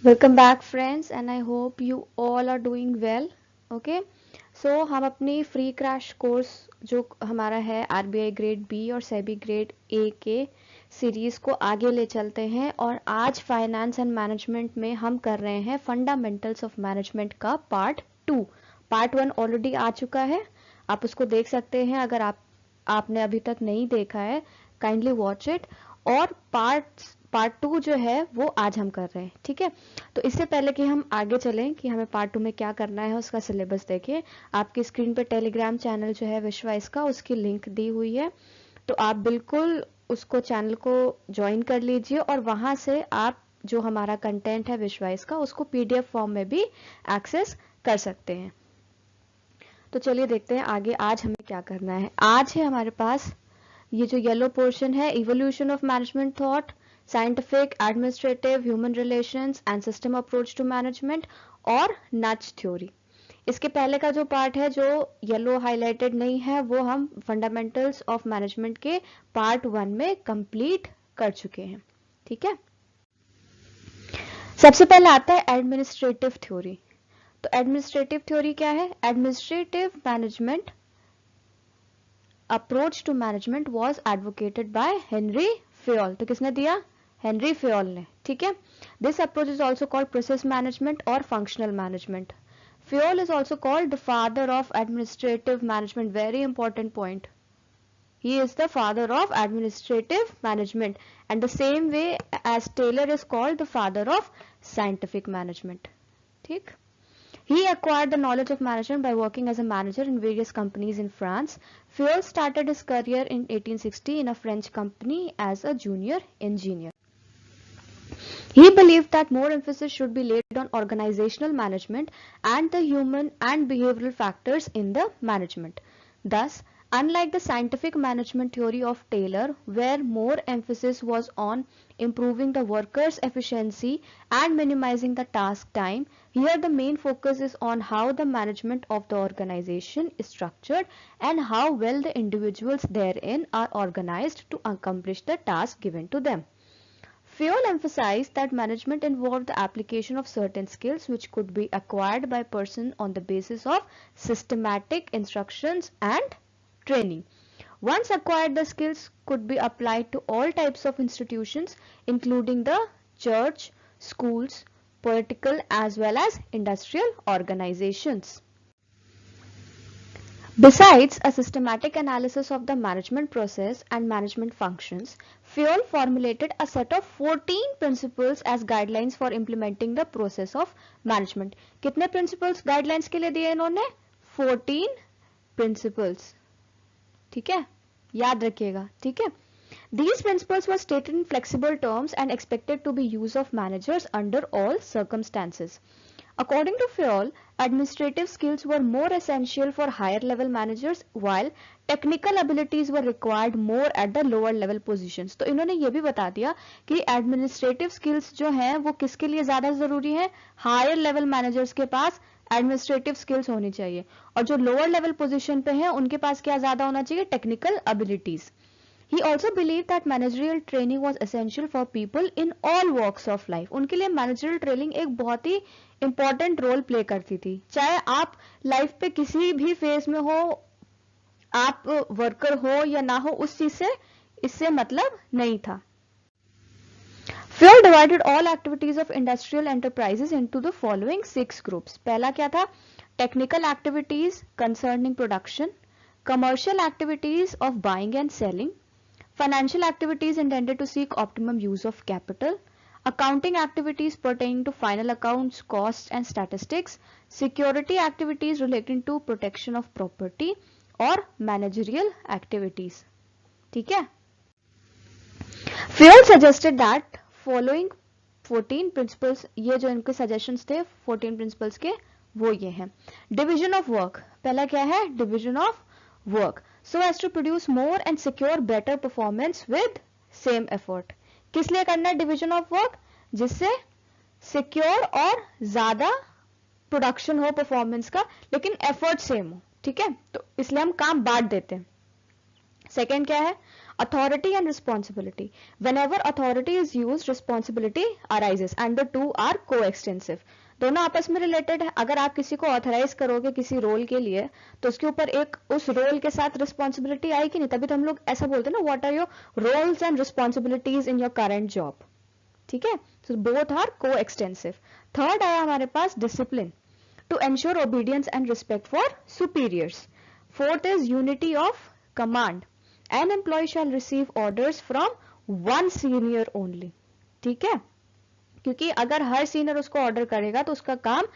Welcome back friends and I hope you all are doing well. Okay, so हम अपनी free crash course जो हमारा है RBI grade B और SEBI grade A के सीरीज को आगे ले चलते हैं और आज फाइनेंस एंड मैनेजमेंट में हम कर रहे हैं फंडामेंटल्स ऑफ मैनेजमेंट का पार्ट 2। पार्ट 1 ऑलरेडी आ चुका है, आप उसको देख सकते हैं। अगर आपने अभी तक नहीं देखा है, काइंडली वॉच इट। और पार्ट 2 जो है वो आज हम कर रहे हैं, ठीक है। तो इससे पहले कि हम आगे चलें कि हमें पार्ट 2 में क्या करना है, उसका सिलेबस देखिए। आपकी स्क्रीन पे टेलीग्राम चैनल जो है विश्वाइस का, उसकी लिंक दी हुई है, तो आप बिल्कुल उसको चैनल को ज्वाइन कर लीजिए और वहां से आप जो हमारा कंटेंट है विश्वाइस का उसको पीडीएफ फॉर्म में भी एक्सेस कर सकते हैं। तो चलिए देखते हैं आगे आज हमें क्या करना है। आज है हमारे पास ये जो येलो पोर्शन है, evolution of management thought, scientific, administrative, human relations and system approach to management और नच थ्योरी। इसके पहले का जो पार्ट है जो येलो हाईलाइटेड नहीं है, वो हम फंडामेंटल्स ऑफ मैनेजमेंट के पार्ट 1 में कंप्लीट कर चुके हैं, ठीक है। सबसे पहले आता है एडमिनिस्ट्रेटिव थ्योरी। तो एडमिनिस्ट्रेटिव थ्योरी क्या है? Administrative management approach to management was advocated by Henri Fayol. तो किसने दिया? हेनरी फेयोल ने, ठीक है। This approach is also called process management और functional management. Fayol is also called the father of administrative management. Very important point, he is the father of administrative management and the same way as Taylor is called the father of scientific management, ठीक। He acquired the knowledge of management by working as a manager in various companies in France. Fayol started his career in 1860 in a French company as a junior engineer. He believed that more emphasis should be laid on organizational management and the human and behavioral factors in the management. Thus, unlike the scientific management theory of Taylor, where more emphasis was on improving the workers' efficiency and minimizing the task time, here the main focus is on how the management of the organization is structured and how well the individuals therein are organized to accomplish the task given to them. Fayol emphasized that management involved the application of certain skills which could be acquired by a person on the basis of systematic instructions and training. Once acquired, the skills could be applied to all types of institutions, including the church, schools, political as well as industrial organizations. Besides a systematic analysis of the management process and management functions, Fayol formulated a set of 14 principles as guidelines for implementing the process of management. कितने principles guidelines के लिए दिए इन्होंने? 14 principles, ठीक है, याद रखिएगा, ठीक है। These principles were stated in flexible terms and expected to be used of managers under all circumstances. According to Fayol, administrative skills were more essential for higher level managers while technical abilities were required more at the lower level positions. तो इन्होंने ये भी बता दिया कि administrative skills जो हैं वो किसके लिए ज़्यादा ज़रूरी है? Higher level managers के पास administrative skills होनी चाहिए और जो lower level position पे हैं उनके पास क्या ज़्यादा होना चाहिए? Technical abilities. He also believed that managerial training was essential for people in all walks of life. उनके लिए managerial training एक बहुत ही important role play करती थी, चाहे आप life पे किसी भी phase में हो, आप worker हो या ना हो, उस चीज से इससे मतलब नहीं था। Fayol divided all activities of industrial enterprises into the following 6 groups. पहला क्या था? Technical activities concerning production, commercial activities of buying and selling, financial activities intended to seek optimum use of capital, accounting activities pertaining to final accounts, costs and statistics, security activities relating to protection of property और managerial activities, ठीक है। Fayol suggested that following 14 principles, ये जो इनके suggestions थे 14 principles के, वो ये हैं। Division of work, पहला क्या है? Division of work so as to produce more and secure better performance with same effort. किस लिए करना है division of work? जिससे secure और ज्यादा प्रोडक्शन हो परफॉर्मेंस का, लेकिन एफर्ट सेम हो, ठीक है। तो इसलिए हम काम बांट देते हैं। सेकेंड क्या है? Authority and responsibility. Whenever authority is used, responsibility arises and the two are coextensive. दोनों आपस में रिलेटेड है. अगर आप किसी को ऑथराइज करोगे किसी रोल के लिए तो उसके ऊपर एक उस रोल के साथ रिस्पॉन्सिबिलिटी आएगी नहीं. तभी तो हम लोग ऐसा बोलते हैं ना, what are your roles and responsibilities in your current job. ठीक है, so both are coextensive. Third आया हमारे पास discipline, to ensure obedience and respect for superiors. Fourth is unity of command. An employee shall receive orders from one senior only. ठीक है, क्योंकि अगर हर senior उसको ऑर्डर करेगा तो उसका काम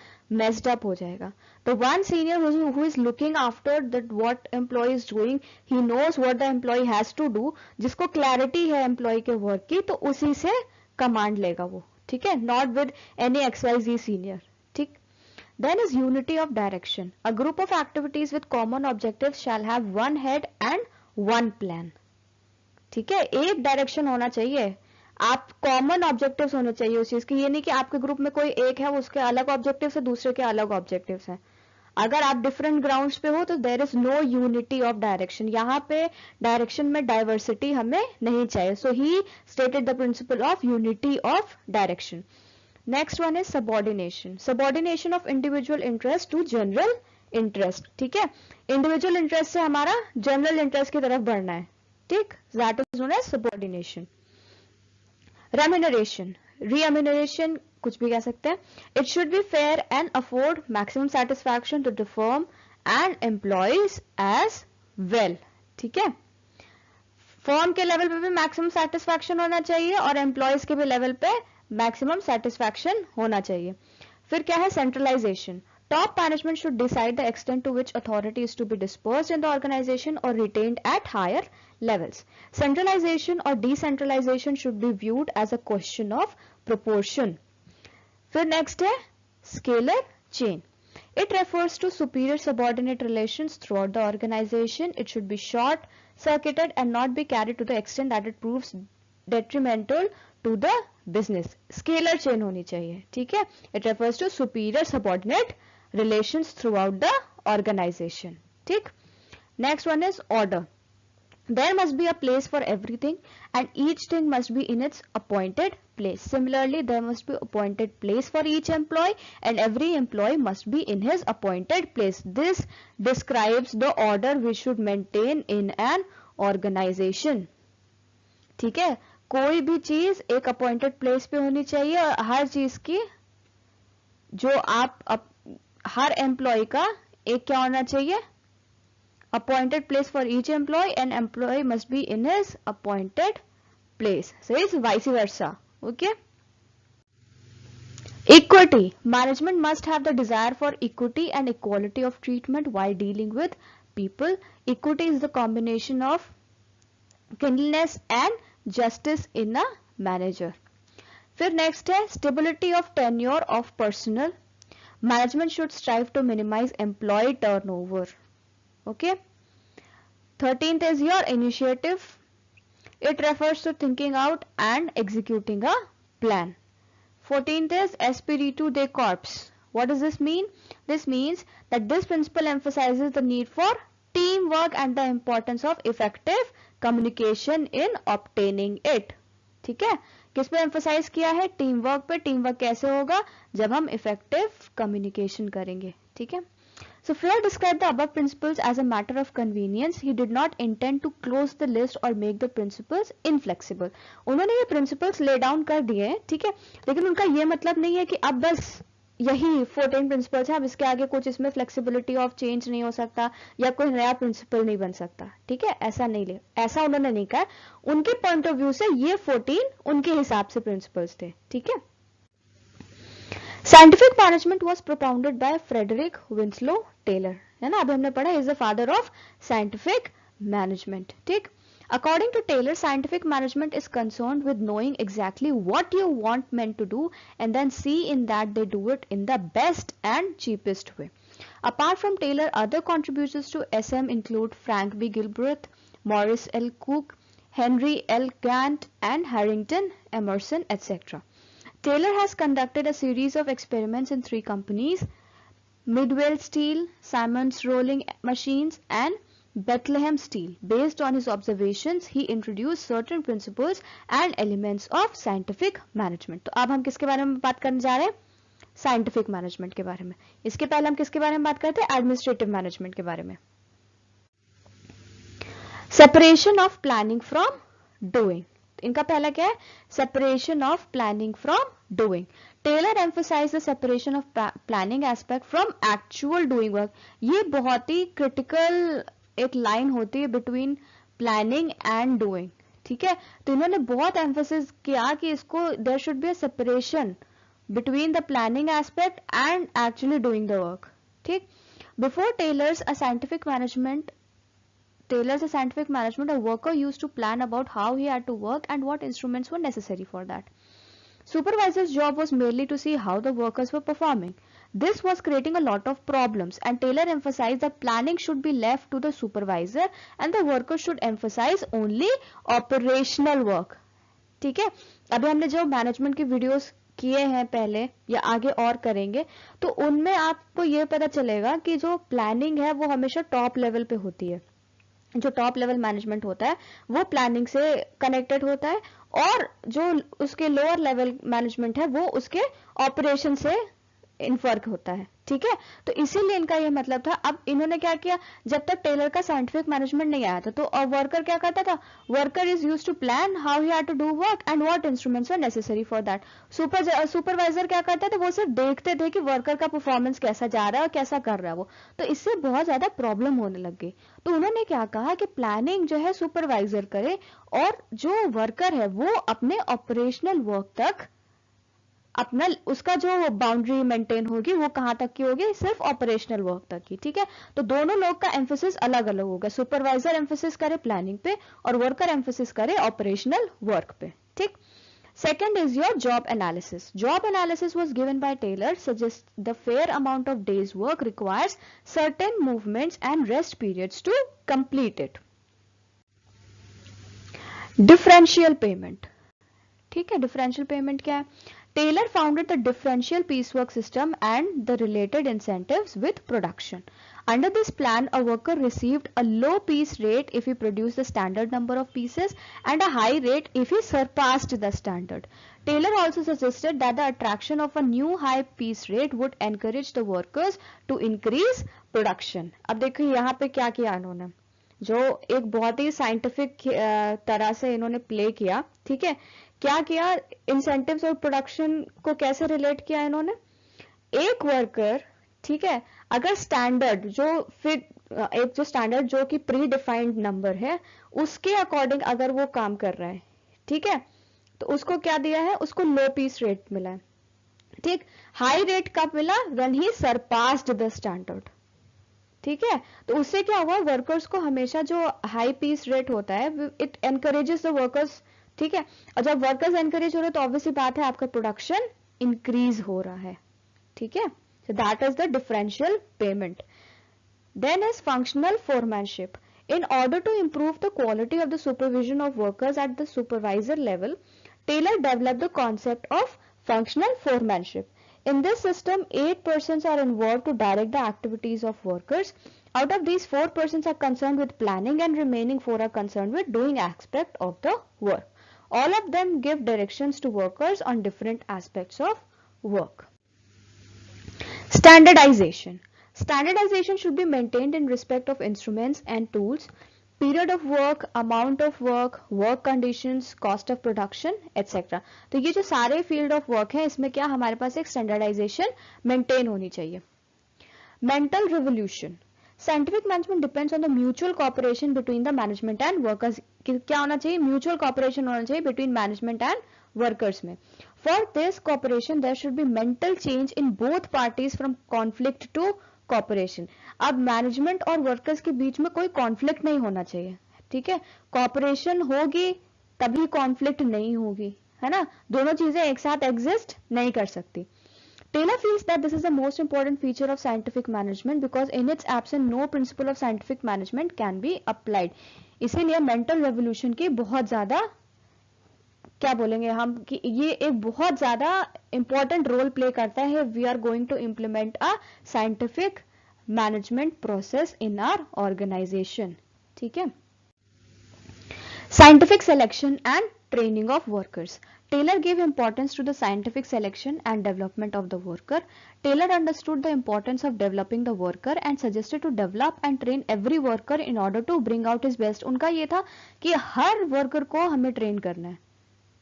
मेस्ड अप हो जाएगा. तो one senior who is looking after that what employee is doing, he knows what the employee has to do, जिसको क्लैरिटी है एम्प्लॉय के वर्क की, तो उसी से कमांड लेगा वो. ठीक है, not with any XYZ senior. ठीक. Then is unity of direction. A group of activities with common objectives shall have one head and one plan. ठीक है, एक डायरेक्शन होना चाहिए, आप कॉमन ऑब्जेक्टिव्स होने चाहिए उस चीज की. ये नहीं कि आपके ग्रुप में कोई एक है, उसके अलग ऑब्जेक्टिव्स है, दूसरे के अलग ऑब्जेक्टिव्स हैं. अगर आप डिफरेंट ग्राउंड्स पे हो तो there is no unity of direction. यहाँ पे डायरेक्शन में डाइवर्सिटी हमें नहीं चाहिए. So he stated the principle of unity of direction. Next one is subordination. Subordination of individual interest to general interest. ठीक है, इंडिविजुअल इंटरेस्ट से हमारा जनरल इंटरेस्ट की तरफ बढ़ना है. ठीक, that is known as subordination. Remuneration, remuneration कुछ भी कह सकते हैं. It should be fair and afford maximum satisfaction to the firm and employees as well. ठीक है, फर्म के लेवल पे भी मैक्सिमम सेटिस्फैक्शन होना चाहिए और एम्प्लॉयज के भी लेवल पे मैक्सिमम सेटिस्फैक्शन होना चाहिए. फिर क्या है, centralisation. Top management should decide the extent to which authority is to be dispersed in the organization or retained at higher levels. Centralization or decentralization should be viewed as a question of proportion. फिर next है scalar chain. It refers to superior subordinate relations throughout the organization. It should be short circuited and not be carried to the extent that it proves detrimental to the business. Scalar chain होनी चाहिए. ठीक है, it refers to superior subordinate relations throughout the organization. ठीक. Next one is order. There must be a place for everything and each thing must be in its appointed place. Similarly, there must be appointed place for each employee and every employee must be in his appointed place. This describes the order we should maintain in an organization. ठीक है, कोई भी चीज एक appointed place पे होनी चाहिए और हर चीज की जो आप हर एम्प्लॉय का एक क्या होना चाहिए, appointed place for each employee and employee must be in his appointed place. So is vice versa. Okay. Equity. Management must have the desire for equity and equality of treatment while dealing with people. Equity is the combination of kindliness and justice in a manager. फिर next है stability of tenure of personnel. Management should strive to minimize employee turnover. Okay. 13th is your initiative. It refers to thinking out and executing a plan. 14th is esprit de corps. What does this mean? This means that this principle emphasizes the need for teamwork and the importance of effective communication in obtaining it. ठीक है, किस पे emphasise किया है? Team work पे. Team work कैसे होगा? जब हम इफेक्टिव कम्युनिकेशन करेंगे. ठीक है. So Freud described the above principles as a matter of convenience. He did not intend to close the list or make the principles inflexible. उन्होंने ये principles lay down कर दिए हैं, ठीक है, लेकिन उनका ये मतलब नहीं है कि अब बस यही 14 प्रिंसिपल्स है, अब इसके आगे कुछ इसमें फ्लेक्सिबिलिटी ऑफ चेंज नहीं हो सकता या कोई नया प्रिंसिपल नहीं बन सकता. ठीक है, ऐसा उन्होंने नहीं कहा. उनके पॉइंट ऑफ व्यू से ये 14 उनके हिसाब से प्रिंसिपल्स थे. ठीक है. Scientific management was propounded by Frederick Winslow Taylor, है ना, अभी हमने पढ़ा, is the father of scientific management. ठीक. According to Taylor, scientific management is concerned with knowing exactly what you want men to do and then see in that they do it in the best and cheapest way. Apart from Taylor, other contributors to SM include Frank B. Gilbreth, Maurice L. Cook, Henry L. Gantt, and Harrington Emerson, etc. Taylor has conducted a series of experiments in 3 companies, Midwell Steel, Simmons Rolling Machines, and Bethlehem Steel. Based on his observations, he introduced certain principles and elements of scientific management. तो अब हम किसके बारे में बात करने जा रहे हैं? साइंटिफिक मैनेजमेंट के बारे में. इसके पहले हम किसके बारे में बात करते हैं? एडमिनिस्ट्रेटिव मैनेजमेंट के बारे में. Separation of planning from doing. इनका पहला क्या है? Separation of planning from doing. Taylor emphasize the separation of planning aspect from actual doing work. ये बहुत ही क्रिटिकल एक लाइन होती है बिटवीन प्लानिंग एंड डूइंग. ठीक है, तो इन्होंने बहुत एम्फोसिस किया कि इसको there should be a separation between the planning aspect and actually doing the work. ठीक, before Taylor's scientific management, a worker used to plan about how he had to work and what instruments were necessary for that. Supervisor's job was merely to see how the workers were performing. This was creating a lot of problems, and Taylor emphasized that planning should be left to the supervisor and the worker should emphasize only operational work. ठीक है, अभी हमने जो management की videos किए हैं पहले या आगे और करेंगे, तो उनमें आपको ये पता चलेगा कि जो प्लानिंग है वो हमेशा टॉप लेवल पे होती है. जो टॉप लेवल मैनेजमेंट होता है वो प्लानिंग से कनेक्टेड होता है, और जो उसके लोअर लेवल मैनेजमेंट है वो उसके ऑपरेशन से इनफर्क होता है. ठीक है, तो इसीलिए इनका ये मतलब था. अब इन्होंने क्या किया, जब तक टेलर का साइंटिफिक मैनेजमेंट नहीं आया था तो वर्कर क्या करता था? Worker is used to plan how he had to do work and what instruments are necessary for that. Supervisor क्या करता था? वो सिर्फ देखते थे कि वर्कर का परफॉर्मेंस कैसा जा रहा है और कैसा कर रहा है वो. तो इससे बहुत ज्यादा प्रॉब्लम होने लग गई. तो उन्होंने क्या कहा कि प्लानिंग जो है सुपरवाइजर करे, और जो वर्कर है वो अपने ऑपरेशनल वर्क तक अपना उसका जो बाउंड्री मेंटेन होगी वो कहां तक की होगी? सिर्फ ऑपरेशनल वर्क तक की. ठीक है, तो दोनों लोग का एम्फोसिस अलग अलग होगा. सुपरवाइजर एम्फोसिस करे प्लानिंग पे और वर्कर एम्फोसिस करे ऑपरेशनल वर्क पे. ठीक. Second is your job analysis. Job analysis was given by Taylor, suggests the fair amount of day's work requires certain movements and rest periods to complete it. Differential payment. ठीक है, differential payment क्या है? Taylor founded the differential piecework system and the related incentives with production. Under this plan, a worker received a low piece rate if he produced the standard number of pieces and a high rate if he surpassed the standard. Taylor also suggested that the attraction of a new high piece rate would encourage the workers to increase production. अब देखिए यहाँ पे क्या किया इन्होंने, जो एक बहुत ही साइंटिफिक तरह से इन्होंने प्ले किया. ठीक है, क्या किया? इंसेंटिव्स और प्रोडक्शन को कैसे रिलेट किया इन्होंने? एक वर्कर, ठीक है, अगर स्टैंडर्ड जो एक जो स्टैंडर्ड जो कि प्री डिफाइंड नंबर है उसके अकॉर्डिंग अगर वो काम कर रहा है, ठीक है, तो उसको क्या दिया है? उसको लो पीस रेट मिला है. ठीक, हाई रेट कब मिला? When he surpassed the standard. ठीक है, तो उससे क्या हुआ? वर्कर्स को हमेशा जो हाई पीस रेट होता है इट एनकरेजेस द वर्कर्स. ठीक है, और जब वर्कर्स एनकरेज हो रहे हैं तो ऑब्वियसली बात है आपका प्रोडक्शन इंक्रीज हो रहा है. ठीक है, so that is the differential payment. Then is functional foremanship. In order to improve the quality of the supervision of workers at the supervisor level, Taylor developed the concept of functional foremanship. In this system, 8 persons are involved to direct the activities of workers. Out of these, 4 persons are concerned with planning and remaining 4 are concerned with doing aspect of the work. All of them give directions to workers on different aspects of work. Standardization. Standardization should be maintained in respect of instruments and tools, period of work, amount of work, work conditions, cost of production, etc. तो ये जो सारे field of work हैं इसमें क्या हमारे पास एक standardization maintain होनी चाहिए. Mental revolution. Scientific management depends on the mutual cooperation between the management and workers. क्या होना चाहिए? Mutual cooperation होना चाहिए between management and workers में. For this cooperation, there should be mental change in both parties from conflict to cooperation. अब management और workers के बीच में कोई conflict नहीं होना चाहिए. ठीक है, cooperation होगी तभी conflict नहीं होगी, है ना? दोनों चीजें एक साथ exist नहीं कर सकती. Taylor feels that this is the most important feature of scientific management because in its absence no principle of scientific management can be applied. इसीलिए mental revolution की बहुत ज्यादा क्या बोलेंगे हम कि ये एक बहुत ज्यादा इंपॉर्टेंट रोल प्ले करता है. We are going to implement a scientific management process in our organization. ठीक है। Scientific selection and training of workers. Taylor gave importance to the scientific selection and development of the worker. Taylor understood the importance of developing the worker and suggested to develop and train every worker in order to bring out his best. उनका ये था कि हर worker को हमें train करना है,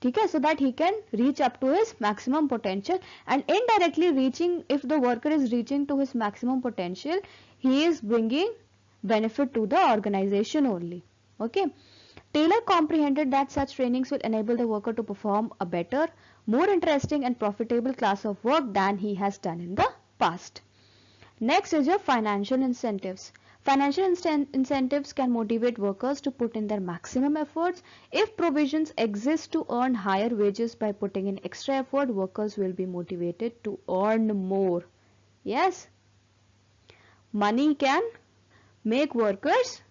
ठीक है, so that he can reach up to his maximum potential, and indirectly reaching, if the worker is reaching to his maximum potential, he is bringing benefit to the organization only. Okay. Taylor comprehended that such trainings will enable the worker to perform a better, more interesting and profitable class of work than he has done in the past. Next is your financial incentives. Financial incentives can motivate workers to put in their maximum efforts. If provisions exist to earn higher wages by putting in extra effort, workers will be motivated to earn more. Yes, money can make workers,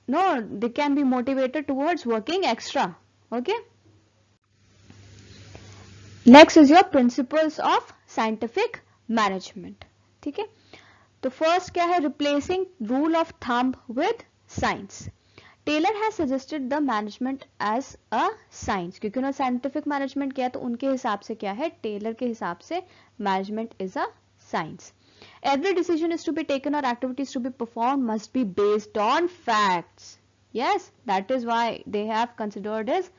no, they can be motivated towards working extra. Okay. Next is your principles of scientific management. ठीक है, तो first क्या है, replacing rule of thumb with science. Taylor has suggested the management as a science, क्योंकि उन्होंने scientific management किया तो उनके हिसाब से क्या है, टेलर के हिसाब से management is a science. Every decision is to be taken or activities to be performed must be based on facts. Yes, that is why they have considered as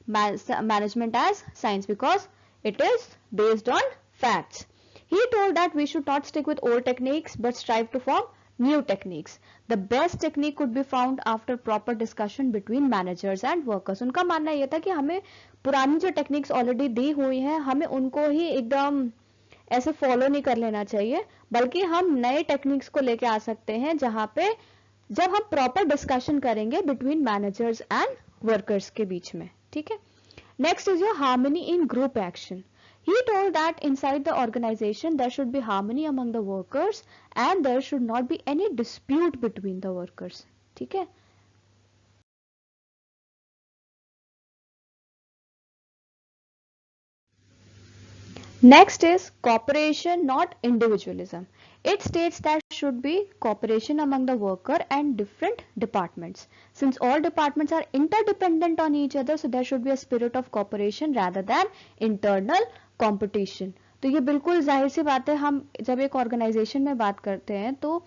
management as science, because it is based on facts. He told that we should not stick with old techniques but strive to form new techniques. The best technique could be found after proper discussion between managers and workers. उनका मानना यह था कि हमें पुरानी जो techniques already दी हुई हैं, हमें उनको ही एकदम ऐसे फॉलो नहीं कर लेना चाहिए, बल्कि हम नए टेक्निक्स को लेके आ सकते हैं जहां पे जब हम प्रॉपर डिस्कशन करेंगे बिटवीन मैनेजर्स एंड वर्कर्स के बीच में. ठीक है. Next is your harmony in group action. He told that inside the organization there should be harmony among the workers and there should not be any dispute between the workers. ठीक है. Next is cooperation, not individualism. It states that should be cooperation among the worker and different departments. Since all departments are interdependent on each other, so there should be a spirit of cooperation rather than internal competition. तो ये बिल्कुल जाहिर सी बात है, हम जब एक organisation में बात करते हैं तो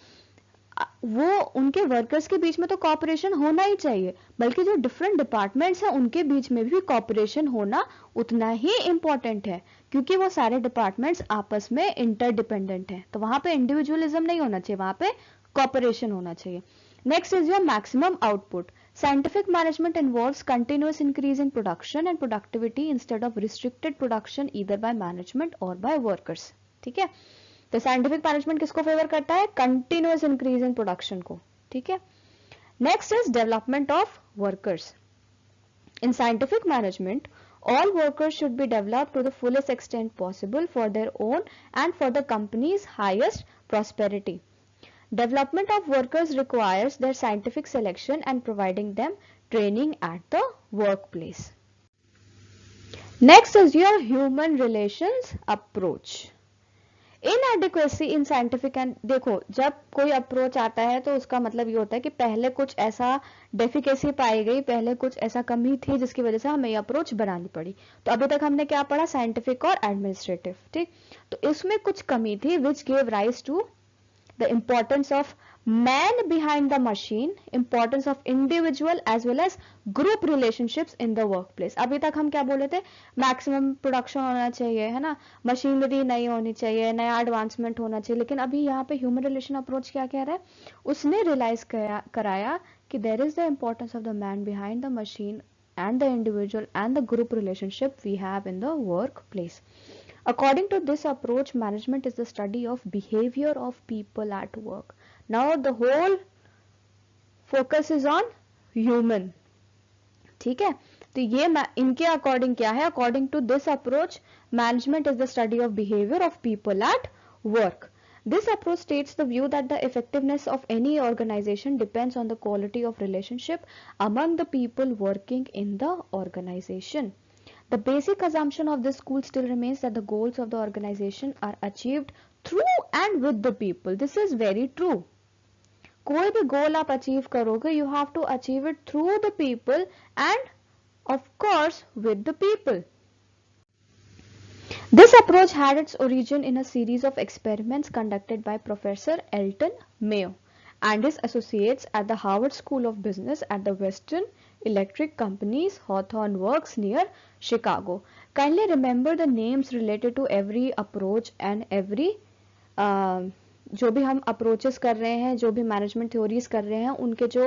वो उनके वर्कर्स के बीच में तो कॉपरेशन होना ही चाहिए, बल्कि जो डिफरेंट डिपार्टमेंट्स हैं उनके बीच में भी कॉपरेशन होना उतना ही इम्पोर्टेंट है, क्योंकि वो सारे डिपार्टमेंट्स आपस में इंटरडिपेंडेंट हैं. तो वहां पे इंडिविजुअलिज्म नहीं होना चाहिए, वहां पे कॉपरेशन होना चाहिए. Next is your maximum output. Scientific management involves continuous increase in production and productivity instead of restricted production either by management or by workers. ठीक है. तो साइंटिफिक मैनेजमेंट किसको फेवर करता है, कंटिन्यूअस इंक्रीज इन प्रोडक्शन को. ठीक है. Next is development of workers. In scientific management all workers should be developed to the fullest extent possible for their own and for the company's highest prosperity. Development of workers requires their scientific selection and providing them training at the workplace. Next is your human relations approach. Inadequacy in scientific and, देखो जब कोई approach आता है तो उसका मतलब ये होता है कि पहले कुछ ऐसा डेफिकेसी पाई गई, पहले कुछ ऐसा कमी थी जिसकी वजह से हमें ये अप्रोच बनानी पड़ी. तो अभी तक हमने क्या पढ़ा, साइंटिफिक और एडमिनिस्ट्रेटिव. ठीक. तो इसमें कुछ कमी थी which give rise to the importance of man behind the machine, importance of individual as well as group relationships in the workplace. अभी तक हम क्या बोले थे, मैक्सिमम प्रोडक्शन होना चाहिए, है ना, मशीनरी नहीं होनी चाहिए, नया एडवांसमेंट होना चाहिए. लेकिन अभी यहाँ पे ह्यूमन रिलेशन अप्रोच क्या कह रहा है, उसने रियलाइज कराया कि there is the importance of the man behind the machine and the individual and the group relationship we have in the workplace. According to this approach, management is the study of behavior of people at work. Now the whole focus is on human. ठीक है. तो ये इनके according क्या है, according to this approach management is the study of behaviour of people at work. This approach states the view that the effectiveness of any organization depends on the quality of relationship among the people working in the organization. The basic assumption of this school still remains that the goals of the organization are achieved through and with the people. This is very true. कोई भी गोल आप achieve करोगे, you have to achieve it through the people and of course with the people. This approach had its origin in a series of experiments conducted by Professor Elton Mayo and his associates at the Harvard School of Business at the Western Electric Company's Hawthorne Works near Chicago. Kindly remember the names related to every approach and every जो भी हम approaches कर रहे हैं, जो भी management theories कर रहे हैं, उनके जो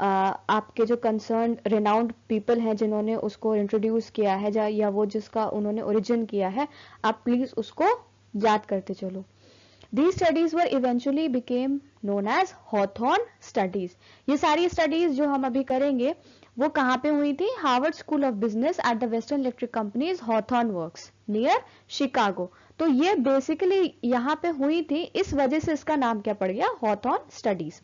आपके जो कंसर्न रिनाउंड पीपल हैं जिन्होंने उसको इंट्रोड्यूस किया है या वो जिसका उन्होंने ओरिजिन किया है, आप प्लीज उसको याद करते चलो. These studies were eventually became known as Hawthorne studies. ये सारी स्टडीज जो हम अभी करेंगे वो कहाँ पे हुई थी? Harvard school of business at the western electric companies Hawthorne works near Chicago. तो ये बेसिकली यहाँ पे हुई थी, इस वजह से इसका नाम क्या पड़ गया? Hawthorne studies.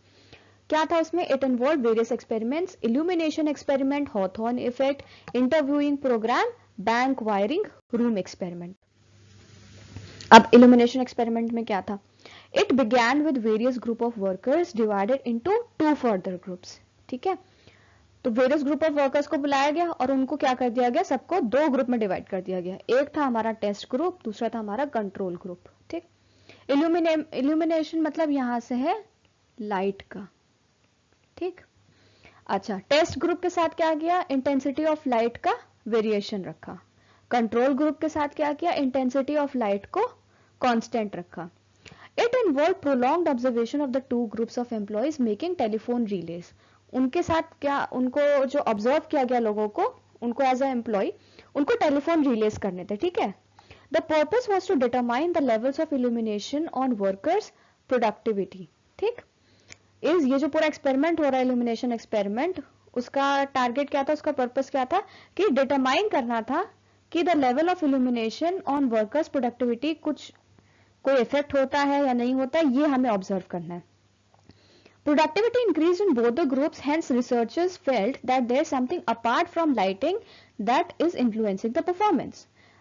क्या था उसमें? It involve various experiments, illumination experiment, Hawthorne effect, interviewing programme, bank wiring, room experiment. अब इल्यूमिनेशन एक्सपेरिमेंट में क्या था? It began with various group of workers divided into 2 further groups. ठीक है, तो वेरियस ग्रुप ऑफ वर्कर्स को बुलाया गया और उनको क्या कर दिया गया? सबको 2 ग्रुप में डिवाइड कर दिया गया. एक था हमारा टेस्ट ग्रुप, दूसरा था हमारा कंट्रोल ग्रुप. ठीक, इल्यूमिनेशन मतलब यहां से है लाइट का. ठीक, अच्छा, टेस्ट ग्रुप के साथ क्या किया? इंटेंसिटी ऑफ लाइट का वेरिएशन रखा. कंट्रोल ग्रुप के साथ क्या किया? इंटेंसिटी ऑफ लाइट को कांस्टेंट रखा. It involve prolonged observation of the 2 groups of employees making telephone release. उनके साथ क्या, उनको जो ऑब्जर्व किया गया लोगों को, उनको एज अ एम्प्लॉय उनको टेलीफोन रिलेज करने थे. ठीक है, the purpose was to determine the levels of illumination on workers productivity. ठीक, ये जो पूरा एक्सपेरिमेंट हो रहा है, इल्यूमिनेशन एक्सपेरिमेंट, उसका टारगेट क्या था? उसका पर्पस क्या था? कि डिटरमाइन करना था कि the level of illumination on workers productivity कोई इफेक्ट होता है या नहीं होता है, ये हमें ऑब्जर्व करना है. Productivity increased in both the groups, hence researchers felt that there is something apart from lighting that is influencing the performance.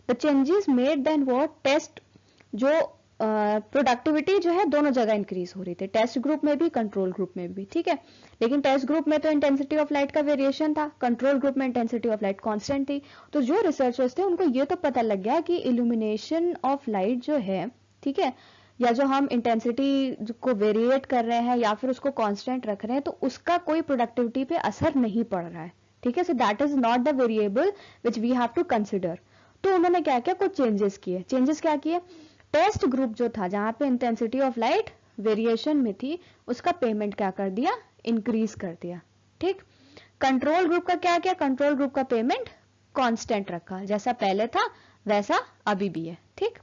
The changes made then were test, जो प्रोडक्टिविटी जो है दोनों जगह इंक्रीज हो रही थी, टेस्ट ग्रुप में भी, कंट्रोल ग्रुप में भी. ठीक है, लेकिन टेस्ट ग्रुप में तो इंटेंसिटी ऑफ लाइट का वेरिएशन था, कंट्रोल ग्रुप में इंटेंसिटी ऑफ लाइट कांस्टेंट थी. तो जो रिसर्चर्स थे उनको ये तो पता लग गया कि इल्यूमिनेशन ऑफ लाइट जो है, ठीक है, या जो हम इंटेंसिटी को वेरिएट कर रहे हैं या फिर उसको कांस्टेंट रख रहे हैं, तो उसका कोई प्रोडक्टिविटी पे असर नहीं पड़ रहा है. ठीक है, so that is not the variable which we have to consider. तो उन्होंने क्या किया? कुछ चेंजेस किए. चेंजेस क्या किए? टेस्ट ग्रुप जो था, जहां पे इंटेंसिटी ऑफ लाइट वेरिएशन में थी, उसका पेमेंट क्या कर दिया? इंक्रीज कर दिया. ठीक, कंट्रोल ग्रुप का क्या किया? कंट्रोल ग्रुप का पेमेंट कांस्टेंट रखा, जैसा पहले था वैसा अभी भी है. ठीक,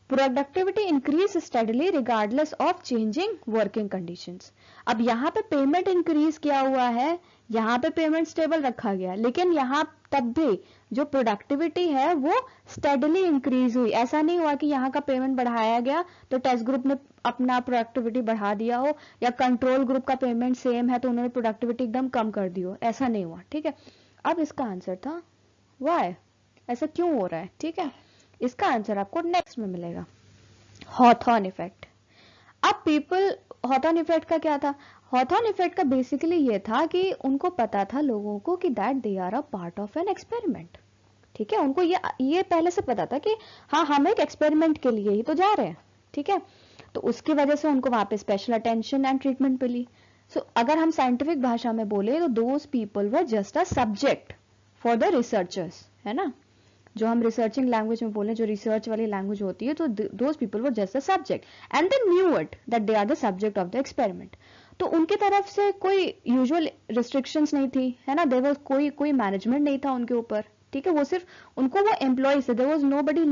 productivity increase steadily regardless of changing working conditions. अब यहाँ पे पेमेंट इंक्रीज किया हुआ है, यहाँ पे पेमेंट स्टेबल रखा गया, लेकिन यहाँ तब भी जो प्रोडक्टिविटी है वो स्टडीली इंक्रीज हुई. ऐसा नहीं हुआ कि यहाँ का पेमेंट बढ़ाया गया तो टेस्ट ग्रुप ने अपना प्रोडक्टिविटी बढ़ा दिया हो, या कंट्रोल ग्रुप का पेमेंट सेम है तो उन्होंने प्रोडक्टिविटी एकदम कम कर दी हो. ऐसा नहीं हुआ. ठीक है, अब इसका आंसर था व्हाई, ऐसा क्यों हो रहा है. ठीक है, इसका आंसर आपको नेक्स्ट में मिलेगा. Hawthorne effect. अब हॉथॉर्न इफेक्ट का क्या था? हॉथॉर्न इफेक्ट का बेसिकली ये था कि उनको पता था लोगों को कि that they are a part of an experiment. ठीक है, उनको ये पहले से पता था कि हाँ, हम एक एक्सपेरिमेंट के लिए ही तो जा रहे हैं. ठीक है, तो उसकी वजह से उनको वहां पे स्पेशल अटेंशन एंड ट्रीटमेंट मिली. सो अगर हम साइंटिफिक भाषा में बोले तो those people were just a subject for the researchers, है ना. जो हम रिसर्चिंग लैंग्वेज में बोले, जो रिसर्च वाली लैंग्वेज होती है, तो those people were just a subject and they knew it that they are the subject of the experiment. तो उनकी तरफ से कोई यूजुअल रिस्ट्रिक्शंस नहीं थी, है ना. देयर वाज कोई मैनेजमेंट नहीं था उनके ऊपर. ठीक है, वो सिर्फ उनको वो एम्प्लॉइज थे. There was nobody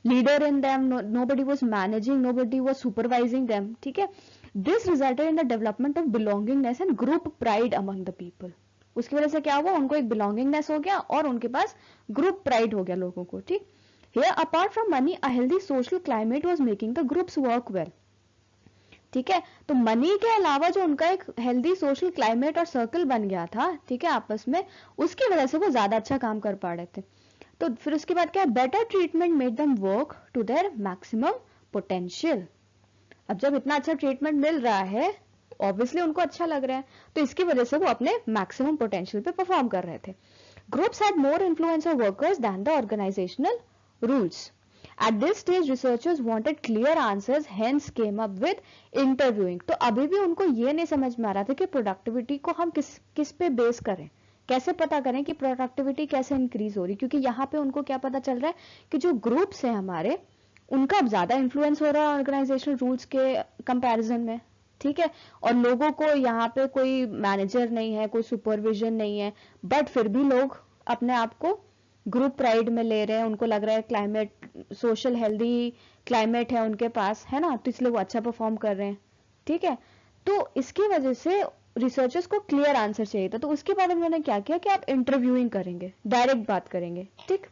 leader in them, nobody was managing, nobody was supervising them. ठीक है, this resulted in the development of belongingness and group pride among the people. उसकी वजह से क्या हुआ? उनको एक बिलोंगिंगनेस हो गया और उनके पास ग्रुप प्राइड हो गया लोगों को. ठीक, here apart from money a healthy social climate was making the groups work well. ठीक है, तो मनी के अलावा जो उनका एक हेल्दी सोशल क्लाइमेट और सर्कल बन गया था, ठीक है, आपस में, उसकी वजह से वो ज्यादा अच्छा काम कर पा रहे थे. तो फिर उसके बाद क्या? Better treatment made them work to their maximum potential. अब जब इतना अच्छा ट्रीटमेंट मिल रहा है ऑब्वियसली उनको अच्छा लग रहा है, तो इसकी वजह से वो अपने मैक्सिमम पोटेंशियल पे परफॉर्म कर रहे थे. Groups had more influence on workers than the organizational rules. At this stage, researchers wanted clear answers, hence came up with interviewing. तो अभी भी उनको ये नहीं समझ में आ रहा था कि प्रोडक्टिविटी को हम किस पे बेस करें, कैसे पता करें कि प्रोडक्टिविटी कैसे इंक्रीज हो रही, क्योंकि यहाँ पे उनको क्या पता चल रहा है कि जो ग्रुप्स हैं हमारे, उनका अब ज्यादा इन्फ्लुएंस हो रहा है ऑर्गेनाइजेशनल रूल्स के कंपैरिजन में. ठीक है, और लोगों को यहाँ पे कोई मैनेजर नहीं है, कोई सुपरविजन नहीं है, बट फिर भी लोग अपने आप को ग्रुप प्राइड में ले रहे हैं. उनको लग रहा है क्लाइमेट, सोशल हेल्दी क्लाइमेट है उनके पास, है ना, तो इसलिए वो अच्छा परफॉर्म कर रहे हैं. ठीक है, तो इसकी वजह से रिसर्चर्स को क्लियर आंसर चाहिए था, तो उसके बाद उन्होंने क्या किया कि आप इंटरव्यूइंग करेंगे, डायरेक्ट बात करेंगे. ठीक,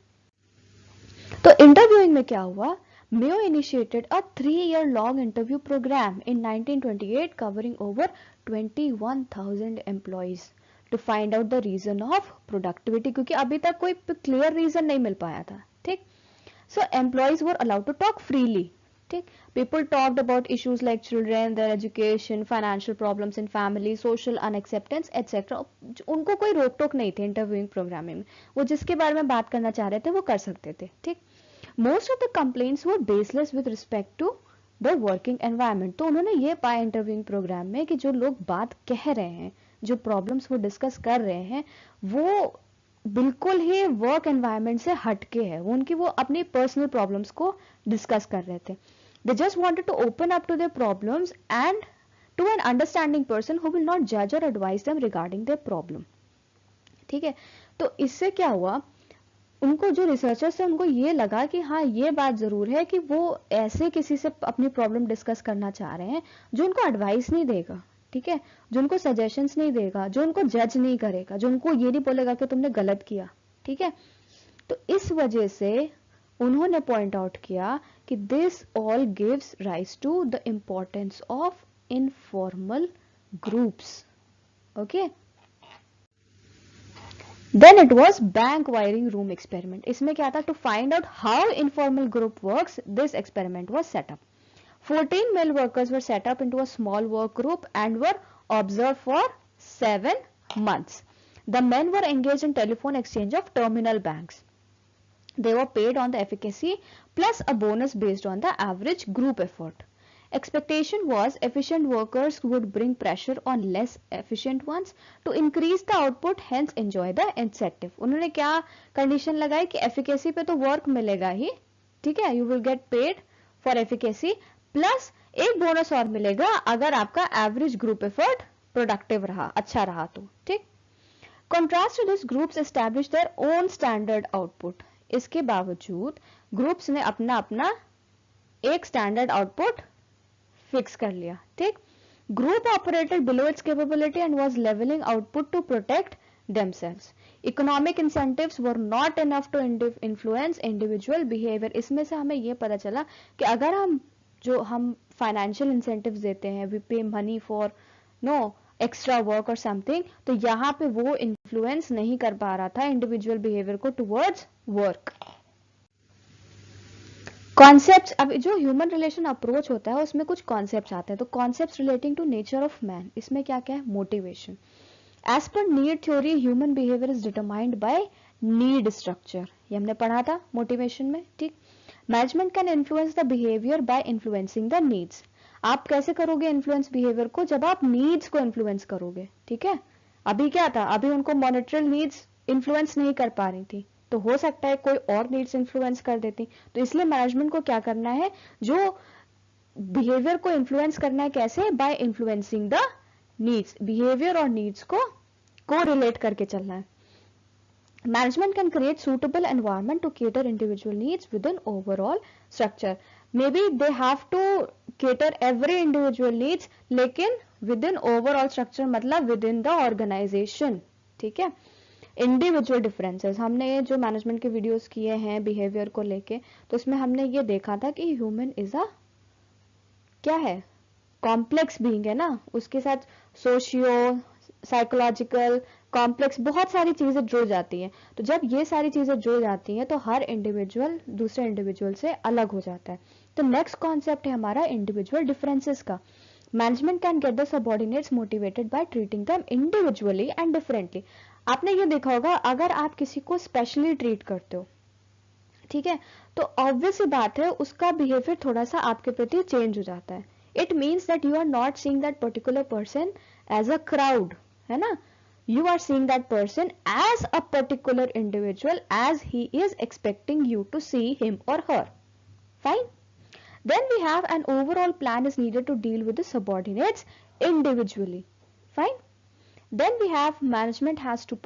तो इंटरव्यूइंग में क्या हुआ, Mayo initiated a 3-year long interview program in 1928 covering over 21,000 employees to find out the reason of productivity, क्योंकि अभी तक कोई क्लियर रीजन नहीं मिल पाया था. ठीक, so employees were allowed to talk freely. ठीक, people talked about issues like children, their education, financial problems in family, social unacceptance, etc. उनको कोई रोक टोक नहीं थी इंटरव्यूइंग प्रोग्राम में, वो जिसके बारे में बात करना चाह रहे थे वो कर सकते थे. ठीक, Most of the complaints were baseless with respect to the working environment. तो उन्होंने ये पाया इंटरव्यूइंग प्रोग्राम में कि जो लोग बात कह रहे हैं, जो प्रॉब्लम्स वो डिस्कस कर रहे हैं, वो बिल्कुल ही वर्क एनवायरनमेंट से हटके है. वो अपनी पर्सनल प्रॉब्लम्स को डिस्कस कर रहे थे. They just wanted to open up to their problems and to an understanding person who will not judge or advise them regarding their problem. ठीक है, तो इससे क्या हुआ, उनको जो रिसर्चर्स है उनको ये लगा कि हाँ ये बात जरूर है कि वो ऐसे किसी से अपनी प्रॉब्लम डिस्कस करना चाह रहे हैं जो उनको एडवाइस नहीं देगा. ठीक है, जो उनको सजेशंस नहीं देगा, जो उनको जज नहीं करेगा, जो उनको ये नहीं बोलेगा कि तुमने गलत किया. ठीक है, तो इस वजह से उन्होंने पॉइंट आउट किया कि this all gives rise to the importance of informal groups. Okay, Then it was bank wiring room experiment. इसमें क्या था, to find out how informal group works, this experiment was set up. 14 male workers were set up into a small work group and were observed for 7 months. The men were engaged in telephone exchange of terminal banks. They were paid on the efficacy plus a bonus based on the average group effort. Expectation was efficient workers would bring pressure on less efficient ones to increase the output, hence enjoy the incentive. उन्होंने क्या condition लगाई कि efficacy पे तो work मिलेगा ही. ठीक है, you will get paid for efficacy plus एक बोनस और मिलेगा अगर आपका एवरेज ग्रुप एफर्ट प्रोडक्टिव रहा, अच्छा रहा तो. ठीक, contrast to this groups establish their own standard output. इसके बावजूद ग्रुप्स ने अपना अपना एक स्टैंडर्ड आउटपुट फिक्स कर लिया. ठीक, group operated below its capability and was levelling output to protect themselves. Economic incentives were not enough to influence individual behavior. इसमें से हमें ये पता चला कि अगर हम फाइनेंशियल इंसेंटिव्स देते हैं, we pay money for no extra work और समथिंग, तो यहाँ पे वो इन्फ्लुएंस नहीं कर पा रहा था इंडिविजुअल बिहेवियर को टुवर्ड्स वर्क. कॉन्सेप्ट्स, अब जो ह्यूमन रिलेशन अप्रोच होता है उसमें कुछ कॉन्सेप्ट्स आते हैं. तो concepts relating to nature of man, इसमें क्या क्या है, motivation. As per need theory human behaviour is determined by need structure, ये हमने पढ़ा था मोटिवेशन में. ठीक, management can influence the behaviour by influencing the needs. आप कैसे करोगे इन्फ्लुएंस बिहेवियर को, जब आप नीड्स को इन्फ्लुएंस करोगे. ठीक है, अभी क्या था, अभी उनको मॉनेटरी नीड्स इन्फ्लुएंस नहीं कर पा रही थी, तो हो सकता है कोई और नीड्स इन्फ्लुएंस कर देती. तो इसलिए मैनेजमेंट को क्या करना है, जो बिहेवियर को इन्फ्लुएंस करना है, कैसे, by influencing the needs. Behaviour और नीड्स को रिलेट करके चलना है. Management can create suitable environment to cater individual needs with an overall structure. Maybe they have to cater every individual needs, लेकिन विद इन ओवरऑल स्ट्रक्चर, मतलब within the organization. ठीक है, individual differences, हमने जो management के videos किए हैं behaviour को लेके, तो उसमें हमने ये देखा था कि ह्यूमन इज अ क्या है, कॉम्प्लेक्स बीइंग है ना, उसके साथ सोशियो साइकोलॉजिकल कॉम्प्लेक्स बहुत सारी चीजें जुड़ जाती हैं. तो जब ये सारी चीजें जुड़ जाती हैं तो हर इंडिविजुअल दूसरे इंडिविजुअल से अलग हो जाता है. तो नेक्स्ट कॉन्सेप्ट है हमारा इंडिविजुअल डिफरेंसेस का. Management can get the subordinates motivated by treating them individually and differently. आपने ये देखा होगा, अगर आप किसी को स्पेशली ट्रीट करते हो, ठीक है, तो ऑब्वियस बात है उसका बिहेवियर थोड़ा सा आपके प्रति चेंज हो जाता है। It means that you are not seeing that particular person as a crowd, है ना, you are seeing that person as a particular individual as he is expecting you to see him or her. Fine. Then we have an overall plan is needed to deal with the subordinates individually. Fine. Then we have management has to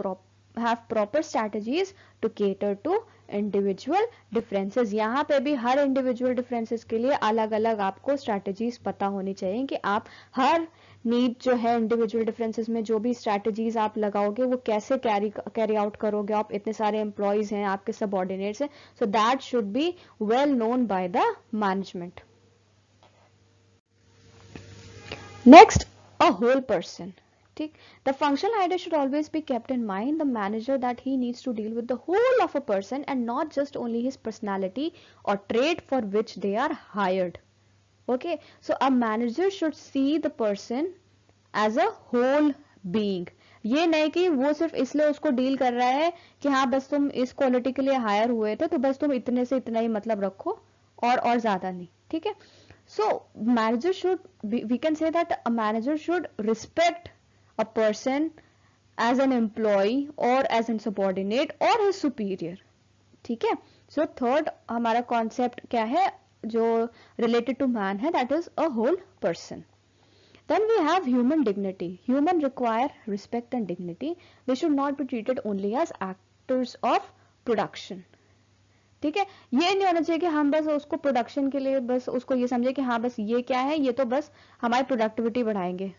have proper strategies to cater to individual differences. यहाँ पे भी हर individual differences के लिए अलग अलग आपको strategies पता होनी चाहिए कि आप हर नीड जो है इंडिविजुअल डिफरेंसेस में जो भी स्ट्रैटेजीज आप लगाओगे वो कैसे कैरी आउट करोगे। आप इतने सारे एम्प्लॉयज हैं, आपके सबऑर्डिनेट्स हैं, so that should be well known by the management. Next, a whole person, ठीक, the functional idea should always be kept in mind the manager that he needs to deal with the whole of a person and not just only his personality और trait for which they are hired. Okay, so a manager should see the person as a whole being. ये नहीं कि वो सिर्फ इसलिए उसको deal कर रहा है कि हाँ बस तुम इस क्वालिटी के लिए हायर हुए थे तो बस तुम इतने से इतना ही मतलब रखो और ज्यादा नहीं, ठीक है। So manager should, we can say that a manager should respect a person as an employee और एज एन सबॉर्डिनेट और हिज सुपीरियर, ठीक है। सो थर्ड हमारा कॉन्सेप्ट क्या है जो related to man है, that is a whole person. Then we have human dignity. Human require respect and dignity. They should not be treated only as actors of production. ठीक है, ये नहीं होना चाहिए कि हम बस उसको प्रोडक्शन के लिए बस उसको ये समझे कि हाँ बस ये क्या है, ये तो बस हमारी प्रोडक्टिविटी बढ़ाएंगे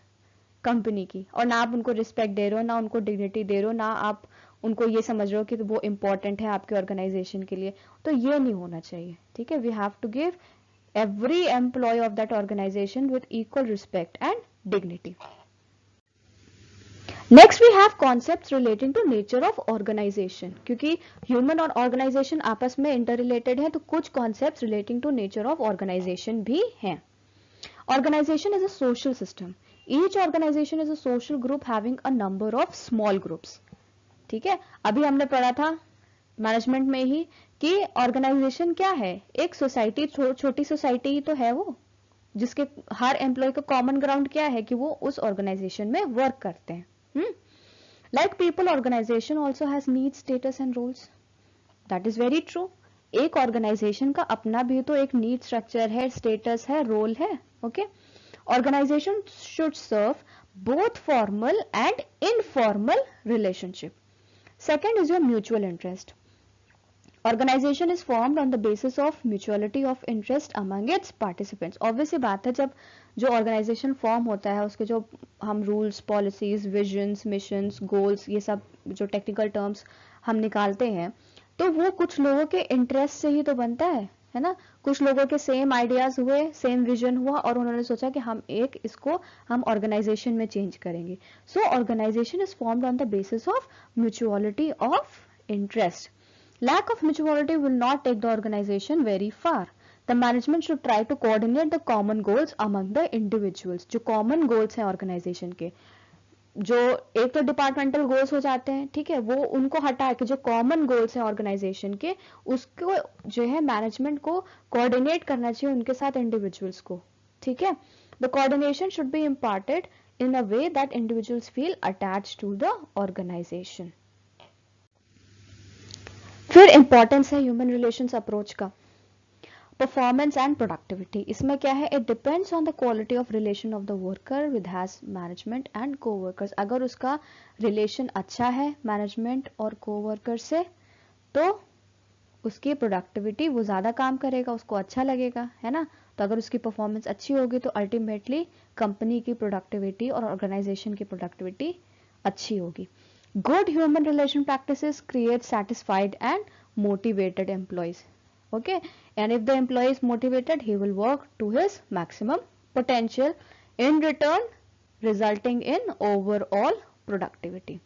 कंपनी की, और ना आप उनको रिस्पेक्ट दे रहे हो, ना उनको डिग्निटी दे रहे हो, ना आप उनको ये समझ रहे हो कि वो इंपॉर्टेंट है आपके ऑर्गेनाइजेशन के लिए। तो ये नहीं होना चाहिए, ठीक है। We have to give every employee of that organization with equal respect and dignity. Next we have concepts relating to nature of organization. क्योंकि human और organization आपस में interrelated है, तो कुछ concepts relating to nature of organization भी हैं। Organization is a social system. Each organization is a social group having a number of small groups. ठीक है, अभी हमने पढ़ा था मैनेजमेंट में ही कि ऑर्गेनाइजेशन क्या है, एक सोसाइटी, छोटी सोसाइटी ही तो है वो, जिसके हर एम्प्लॉय का कॉमन ग्राउंड क्या है कि वो उस ऑर्गेनाइजेशन में वर्क करते हैं। Like people, organization also has needs, status and roles. That is very true. एक ऑर्गेनाइजेशन का अपना भी तो एक नीड स्ट्रक्चर है, स्टेटस है, रोल है। Okay, organization should serve both formal and informal relationship. Second is your mutual interest. Organization is formed on the basis of mutuality of interest among its participants. Obviously बात है, जब जो organization form होता है उसके जो हम rules, policies, visions, missions, goals, ये सब जो technical terms हम निकालते हैं, तो वो कुछ लोगों के interest से ही तो बनता है ना। कुछ लोगों के same ideas हुए, same vision हुआ और उन्होंने सोचा कि हम इसको हम organization में change करेंगे। So organization is formed on the basis of mutuality of interest. Lack of mutuality will not take the organization very far. The management should try to coordinate the common goals among the individuals. जो common goals हैं organization के, जो एक तो departmental goals हो जाते हैं, ठीक है, वो उनको हटा के जो कॉमन गोल्स हैं ऑर्गेनाइजेशन के, उसको जो है मैनेजमेंट को कोऑर्डिनेट करना चाहिए उनके साथ इंडिविजुअल्स को, ठीक है। The coordination should be imparted in a way that individuals feel attached to the organization. फिर इंपॉर्टेंस है ह्यूमन रिलेशंस अप्रोच का। परफॉर्मेंस एंड प्रोडक्टिविटी, इसमें क्या है, it depends on the quality of relation of the worker with his management and coworkers. अगर उसका relation अच्छा है मैनेजमेंट और कोवर्कर से, तो उसकी प्रोडक्टिविटी, वो ज्यादा काम करेगा, उसको अच्छा लगेगा, है ना। तो अगर उसकी परफॉर्मेंस अच्छी होगी तो अल्टीमेटली कंपनी की प्रोडक्टिविटी और ऑर्गेनाइजेशन की प्रोडक्टिविटी अच्छी होगी। Good human relation practices create satisfied and motivated employees. Okay, and if the employee is motivated, he will work to his maximum potential, in return resulting in overall productivity.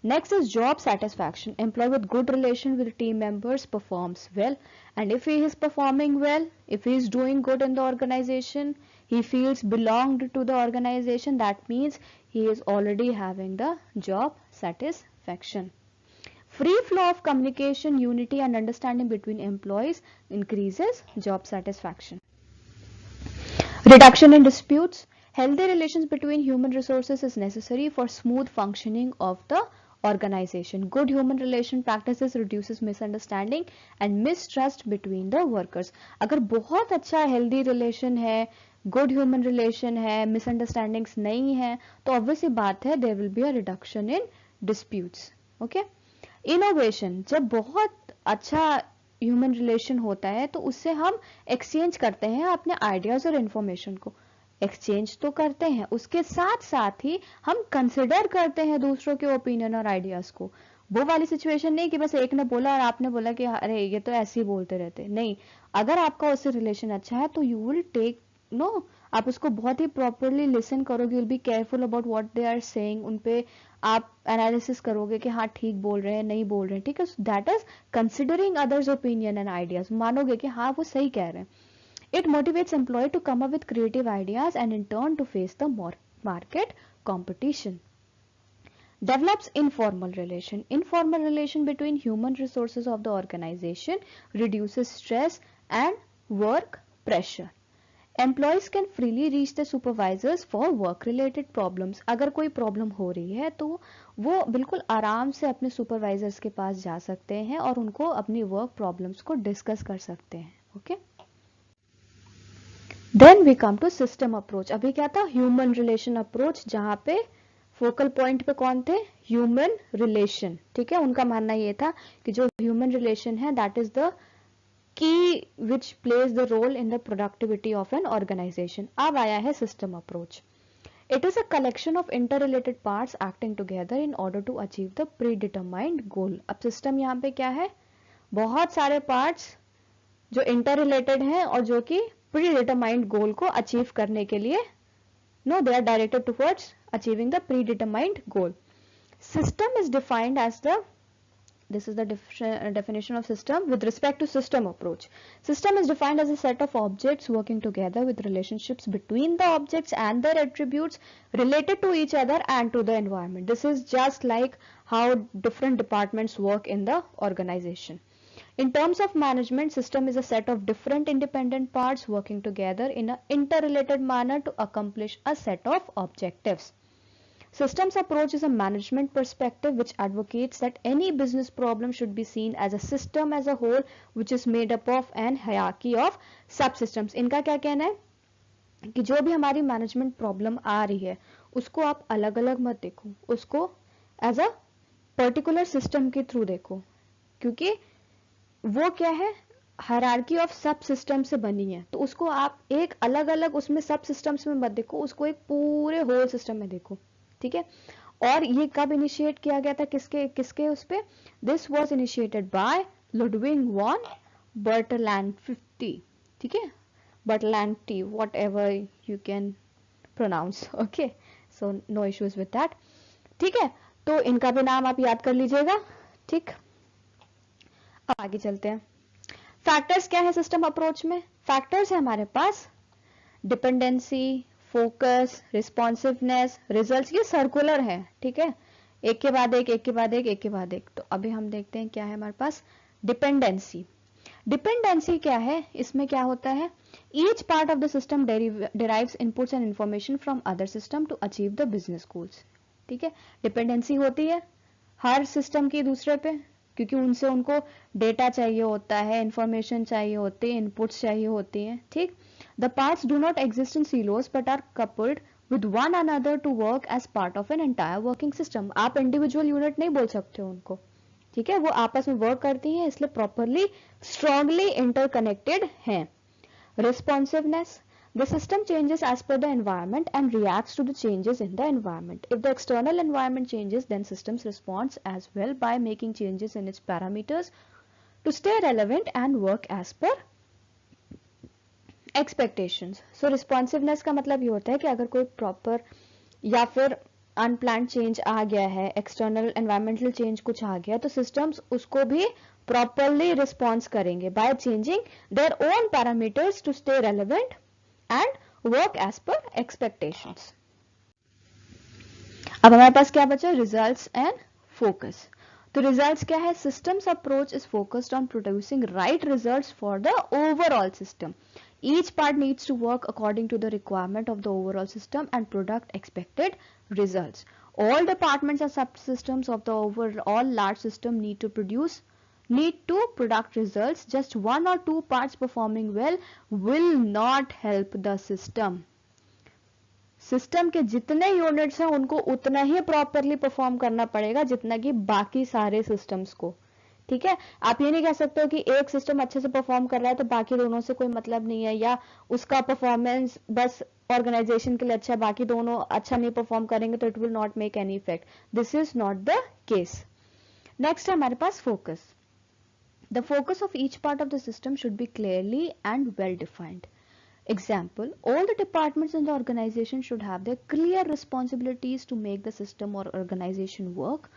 Next is job satisfaction. Employee with good relation with team members performs well, and if he is performing well, if he is doing good in the organization, he feels belonged to the organization, that means he is already having the job satisfaction. Free flow of communication, unity and understanding between employees increases job satisfaction. Reduction in disputes. Healthy relations between human resources is necessary for smooth functioning of the organization. Good human relation practices reduces misunderstanding and mistrust between the workers. अगर बहुत अच्छा healthy relation है, good human relation है, misunderstandings नहीं है, तो obviously बात है there will be a reduction in disputes. Okay? Innovation. जब बहुत अच्छा ह्यूमन रिलेशन होता है तो उससे हम एक्सचेंज करते हैं अपने आइडियाज और इंफॉर्मेशन को, एक्सचेंज तो करते हैं, उसके साथ साथ ही हम कंसिडर करते हैं दूसरों के ओपिनियन और आइडियाज को. वो वाली सिचुएशन नहीं कि बस एक ने बोला और आपने बोला कि अरे ये तो ऐसे ही बोलते रहते, नहीं. अगर आपका उससे रिलेशन अच्छा है तो यू विल टेक नो, आप उसको बहुत ही प्रॉपरली लिसन करोगे, will be careful about what they are saying, उन पे आप एनालिसिस करोगे कि हाँ ठीक बोल रहे हैं नहीं बोल रहे हैं, ठीक है. That is considering others opinion and ideas, मानोगे कि हाँ वो सही कह रहे हैं. It motivates employee to come up with creative ideas and in turn to face the market competition. Develops informal relation. Informal relation between human resources of the organization reduces stress and work pressure. Employees can freely reach the supervisors for work related problems. अगर कोई problem हो रही है तो वो बिल्कुल आराम से अपने सुपरवाइजर्स के पास जा सकते हैं और उनको अपनी वर्क प्रॉब्लम्स को डिस्कस कर सकते हैं. Okay, then we come to system approach. अभी क्या था, ह्यूमन रिलेशन अप्रोच, जहां पे फोकल पॉइंट पे कौन थे, ह्यूमन रिलेशन. ठीक है, उनका मानना ये था कि जो ह्यूमन रिलेशन है that is the key which plays the role in the productivity of an organization. अब आया है system approach. It is a collection of interrelated parts acting together in order to achieve the predetermined goal. अब system यहाँ पे क्या है, बहुत सारे parts जो interrelated हैं और जो कि predetermined goal को achieve करने के लिए they are directed towards achieving the predetermined goal. System is defined as the This is the definition of system with respect to system approach. System is defined as a set of objects working together with relationships between the objects and their attributes related to each other and to the environment. This is just like how different departments work in the organization. In terms of management, system is a set of different independent parts working together in an interrelated manner to accomplish a set of objectives. Systems approach is a management perspective which advocates that any business problem should be seen as a system as a whole which is made up of an hierarchy of subsystems. इनका क्या कहना है कि जो भी हमारी management problem आ रही है उसको आप अलग अलग मत देखो, उसको एज अ पर्टिकुलर सिस्टम के थ्रू देखो, क्योंकि वो क्या है, हायरार्की ऑफ सब सिस्टम से बनी है. तो उसको आप एक अलग अलग उसमें सब सिस्टम्स में मत देखो, उसको एक पूरे होल सिस्टम में देखो. ठीक है, और ये कब इनिशिएट किया गया था, किसके किसके उस पे, this was initiated by Ludwig von Bertland. ठीक है, Bertland, whatever you can pronounce. Okay, so no issues with that. ठीक है, तो इनका भी नाम आप याद कर लीजिएगा. ठीक, अब आगे चलते हैं. फैक्टर्स क्या है सिस्टम अप्रोच में, फैक्टर्स है हमारे पास डिपेंडेंसी, फोकस, रिस्पॉन्सिवनेस, रिजल्ट्स. ये सर्कुलर है. ठीक है, एक के बाद एक, एक के बाद एक, एक के बाद एक. तो अभी हम देखते हैं क्या है हमारे पास डिपेंडेंसी. डिपेंडेंसी क्या है, इसमें क्या होता है, each part of the system derives inputs and information from other system to achieve the business goals. ठीक है, डिपेंडेंसी होती है हर सिस्टम की दूसरे पे, क्योंकि उनसे उनको डेटा चाहिए होता है, इंफॉर्मेशन चाहिए होती है, इनपुट्स चाहिए होती हैं. ठीक, the parts do not exist in silos but are coupled with one another to work as part of an entire working system. आप इंडिविजुअल यूनिट नहीं बोल सकते हो उनको. ठीक है, वो आपस में वर्क करती हैं, इसलिए प्रॉपरली स्ट्रांगली इंटरकनेक्टेड हैं. Responsiveness, the system changes as per the environment and reacts to the changes in the environment. If the external environment changes, then systems responds as well by making changes in its parameters to stay relevant and work as per expectations. So responsiveness का मतलब ये होता है कि अगर कोई proper या फिर अनप्लान्ड चेंज आ गया है, एक्सटर्नल एनवायरमेंटल चेंज कुछ आ गया, तो सिस्टम्स उसको भी प्रॉपरली रिस्पॉन्स करेंगे by changing their own parameters to stay relevant and work as per expectations. अब हमारे पास क्या बचा, रिजल्ट्स एंड फोकस। तो रिजल्ट्स क्या है, systems approach is focused on producing right results for the overall system. Each part needs to work according to the requirement of the overall system and product expected results. All departments and subsystems of the overall large system need to product results. Just one or two parts performing well will not help the system. System के जितने units हैं उनको उतना ही properly perform करना पड़ेगा जितना कि बाकी सारे सिस्टम्स को। ठीक है, आप ये नहीं कह सकते हो कि एक सिस्टम अच्छे से परफॉर्म कर रहा है तो बाकी दोनों से कोई मतलब नहीं है, या उसका परफॉर्मेंस बस ऑर्गेनाइजेशन के लिए अच्छा है, बाकी दोनों अच्छा नहीं परफॉर्म करेंगे तो it will not make any effect. This is not the case. Next है हमारे पास focus. The focus of each part of the system should be clearly and well defined. Example, all the departments in the organization should have their clear responsibilities to make the system or organization work.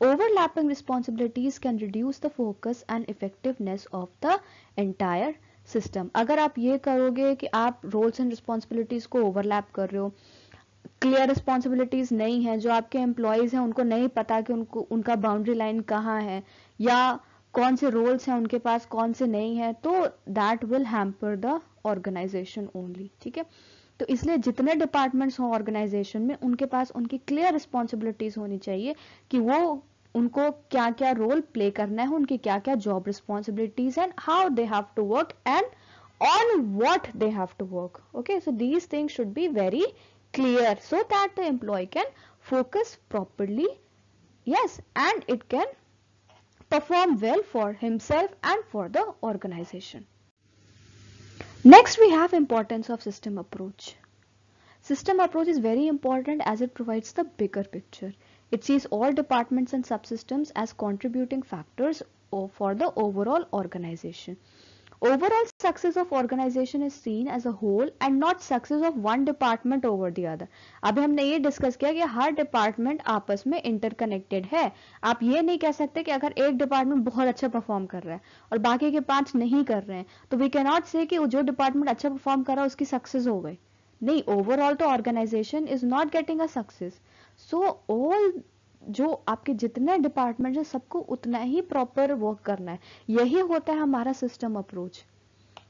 Overlapping responsibilities can reduce the focus and effectiveness of the entire system. अगर आप ये करोगे कि आप roles and responsibilities को overlap कर रहे हो, clear responsibilities नहीं है, जो आपके employees हैं उनको नहीं पता कि उनका boundary line कहाँ है या कौन से roles हैं उनके पास, कौन से नहीं है, तो that will hamper the organization only। ठीक है, तो इसलिए जितने डिपार्टमेंट्स हो ऑर्गेनाइजेशन में उनके पास उनकी क्लियर रिस्पॉन्सिबिलिटीज होनी चाहिए कि वो उनको क्या क्या रोल प्ले करना है, उनकी क्या क्या job responsibilities and how they have to work and on what they have to work. Okay, so these things should be very clear so that the employee can focus properly, yes, and it can perform well for himself and for the organization. Next we have importance of system approach. System approach is very important as it provides the bigger picture. It sees all departments and subsystems as contributing factors for the overall organization. Overall success of organization is seen as a whole and not success of one department over the other. अभी हमने ये discuss किया कि हर department आपस में interconnected है। आप ये नहीं कह सकते कि अगर एक डिपार्टमेंट बहुत अच्छा परफॉर्म कर रहा है और बाकी के 5 नहीं कर रहे हैं तो वी कैन नॉट से कि जो डिपार्टमेंट अच्छा परफॉर्म कर रहा है उसकी सक्सेस हो गई। नहीं, ओवरऑल तो organization is not getting a success. So all जो आपके जितने डिपार्टमेंट है सबको उतना ही प्रॉपर वर्क करना है। यही होता है हमारा system approach,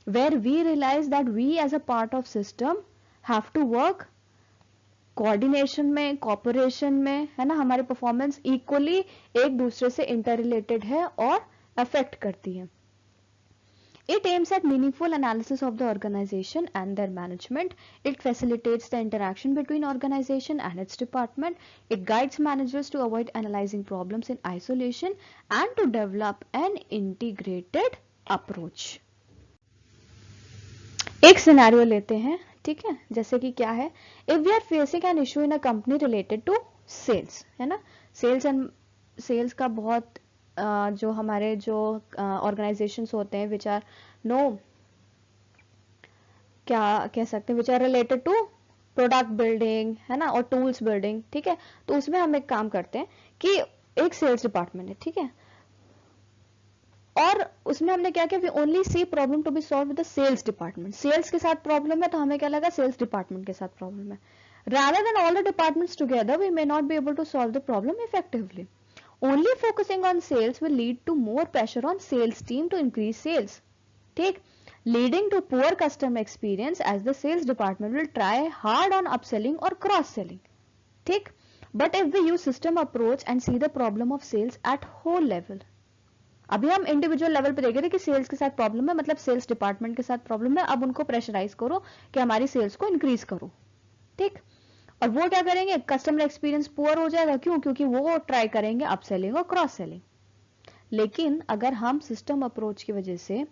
where we realize that we as a part of system have to work coordination में, कॉपरेशन में, है ना। हमारी परफॉर्मेंस इक्वली एक दूसरे से इंटर रिलेटेड है और अफेक्ट करती है। It aims at meaningful analysis of the organization and their management. It facilitates the interaction between organization and its department. It guides managers to avoid analyzing problems in isolation and to develop an integrated approach. एक scenario लेते हैं, ठीक है, जैसे कि क्या है, if we are facing an issue in a company related to sales, है ना, सेल्स का बहुत जो हमारे जो ऑर्गेनाइजेशंस होते हैं विच आर नो क्या कह सकते हैं, which are related to product building, है ना, और टूल्स बिल्डिंग। ठीक है, तो उसमें हम एक काम करते हैं कि एक सेल्स डिपार्टमेंट है, ठीक है, और उसमें हमने क्या किया, we only see problem to be solve with the sales department. Sales के साथ प्रॉब्लम है तो हमें क्या लगा, सेल्स डिपार्टमेंट के साथ प्रॉब्लम है। rather than all the departments together we may not be able to solve the problem effectively. Only focusing on sales will lead to more pressure on sales team to increase sales, ठीक, leading to poor customer experience as the sales department will try hard on upselling or cross selling, ठीक। But if we use system approach and see the problem of sales at whole level, अभी हम individual level पे देख रहे हैं कि sales के साथ प्रॉब्लम है, मतलब सेल्स डिपार्टमेंट के साथ प्रॉब्लम है, अब उनको प्रेशराइज करो कि हमारी सेल्स को इंक्रीज करो, ठीक। और वो क्या करेंगे, कस्टमर एक्सपीरियंस पुअर हो जाएगा, क्यों, क्योंकि वो ट्राई करेंगे अपसेलिंग और क्रॉस सेलिंग। लेकिन अगर हम सिस्टम अप्रोच की वजह से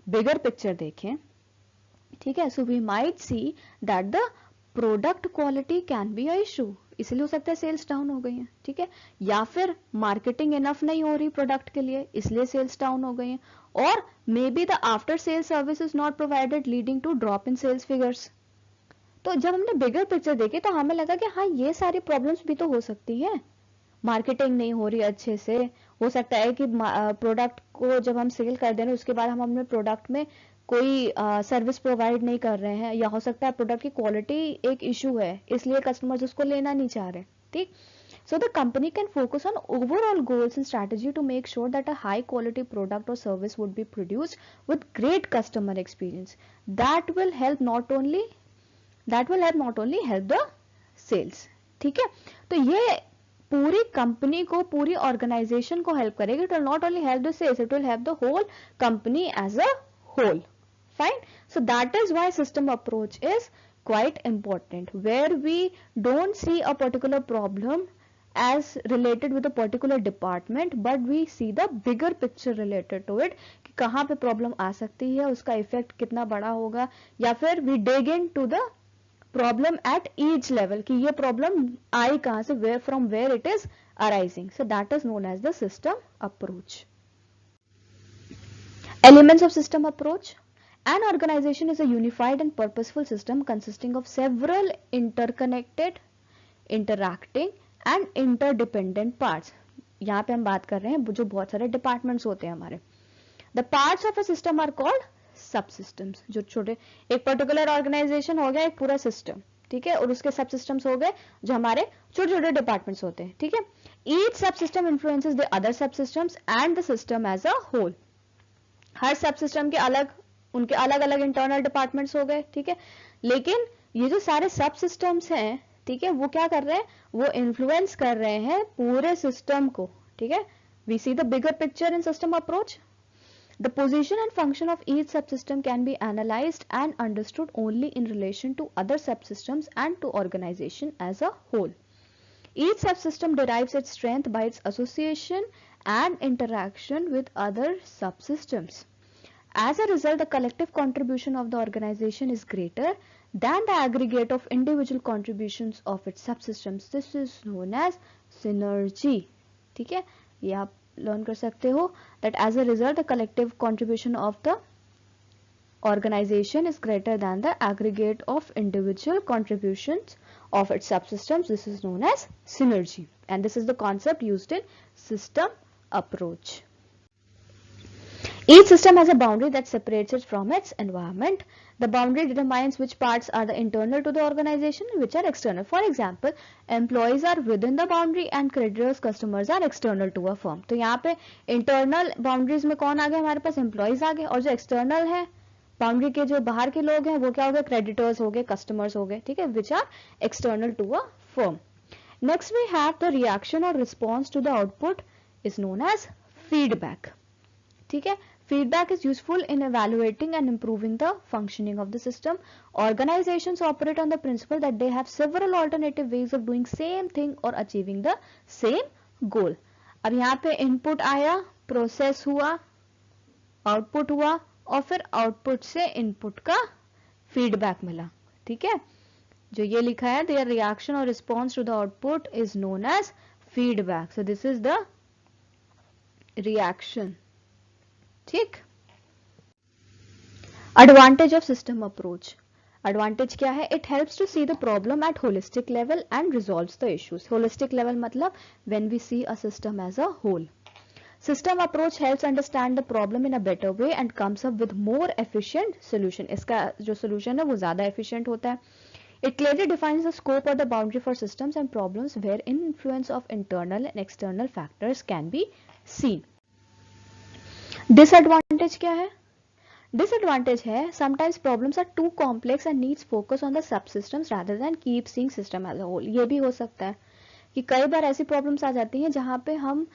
बिगर पिक्चर देखें, ठीक है, so we might see that the product quality can be a issue, इसलिए हो सकता है सेल्स डाउन हो गई है, ठीक है, या फिर मार्केटिंग इनफ नहीं हो रही प्रोडक्ट के लिए इसलिए सेल्स डाउन हो गई है, और maybe the after sale service is not provided leading to drop in sales figures. तो जब हमने बिगर पिक्चर देखी तो हमें लगा कि हाँ ये सारी प्रॉब्लम्स भी तो हो सकती है, मार्केटिंग नहीं हो रही अच्छे से, हो सकता है कि प्रोडक्ट को जब हम सेल कर दे रहे हैं उसके बाद हम अपने प्रोडक्ट में कोई सर्विस प्रोवाइड नहीं कर रहे हैं, या हो सकता है प्रोडक्ट की क्वालिटी एक इशू है, इसलिए कस्टमर्स उसको लेना नहीं चाह रहे, ठीक। So the company can focus on overall goals and strategy to make sure that a high quality product or service would be produced with great customer experience. That will not only help the sales. ठीक है, तो ये पूरी company को, पूरी organisation को help करेगी. It will not only help the sales, it will help the whole company as a whole. Fine. So that is why system approach is quite important, where we don't see a particular problem as related with a particular department, but we see the bigger picture related to it, कि कहाँ पे problem आ सकती है, उसका effect कितना बड़ा होगा, या फिर we dig into the problem at each level, कि ये प्रॉब्लम आई कहाँ से, where from where it is arising. So that is known as the system approach. Elements of system approach. An organization is a unified and purposeful system consisting of several interconnected, interacting and interdependent parts. यहाँ पे हम बात कर रहे हैं जो बहुत सारे डिपार्टमेंट्स होते हैं हमारे. The parts of a system are called subsystems. जो छोटे, एक पर्टिकुलर ऑर्गेनाइजेशन हो गया एक पूरा सिस्टम, ठीक है, और उसके सब सिस्टम्स हो गए जो हमारे छोटे छोटे डिपार्टमेंट्स होते हैं, ठीक है. Each subsystem influences the other subsystems and the system as a whole. Her subsystem के अलग, उनके अलग अलग इंटरनल डिपार्टमेंट्स हो गए, ठीक है. लेकिन ये जो सारे सब सिस्टम्स हैं, ठीक है, वो क्या कर रहे हैं, वो इन्फ्लुएंस कर रहे हैं पूरे सिस्टम को, ठीक है. We see the bigger picture in system approach. The position and function of each subsystem can be analysed and understood only in relation to other subsystems and to organisation as a whole. Each subsystem derives its strength by its association and interaction with other subsystems. As a result, the collective contribution of the organization is greater than the aggregate of individual contributions of its subsystems. This is known as synergy. ठीक है, ये आप learn कर सकते हो that as a result, the collective contribution of the organization is greater than the aggregate of individual contributions of its subsystems. This is known as synergy, and this is the concept used in system approach. Each system has a boundary that separates it from its environment. The boundary determines which parts are the internal to the organization and which are external. For example, employees are within the boundary and creditors, customers are external to a firm. तो यहाँ पे internal boundaries में कौन आ गए हमारे पास, employees आ गए, और जो external है, बाउंड्री के जो बाहर के लोग हैं, वो क्या हो गए, क्रेडिटर्स हो गए, कस्टमर्स हो गए, ठीक है, which are external to a firm. Next we have the reaction और response to the output is known as feedback. ठीक है, feedback is useful in evaluating and improving the functioning of the system. Organizations operate on the principle that they have several alternative ways of doing same thing or achieving the same goal. अब यहाँ पे input आया, process हुआ, output हुआ, और फिर output से input का फीडबैक मिला, ठीक है. जो ये लिखा है, देयर रिएक्शन और response to the output is known as feedback. So this is the reaction, ठीक. Advantage of system approach. Advantage क्या है, it helps to see the problem at holistic level and resolves the issues. Holistic level मतलब when we see a system as a whole. System approach helps understand the problem in a better way and comes up with more efficient solution. इसका जो solution है वो ज़्यादा efficient होता है. It clearly defines the scope or the boundary for systems and problems where influence of internal and external factors can be seen. Disadvantage क्या है? Disadvantage है sometimes problems are too complex and needs focus on the subsystems rather than keep seeing system as a whole. ये भी हो सकता है कि कई बार ऐसी problems आ जाती हैं जहाँ पे हम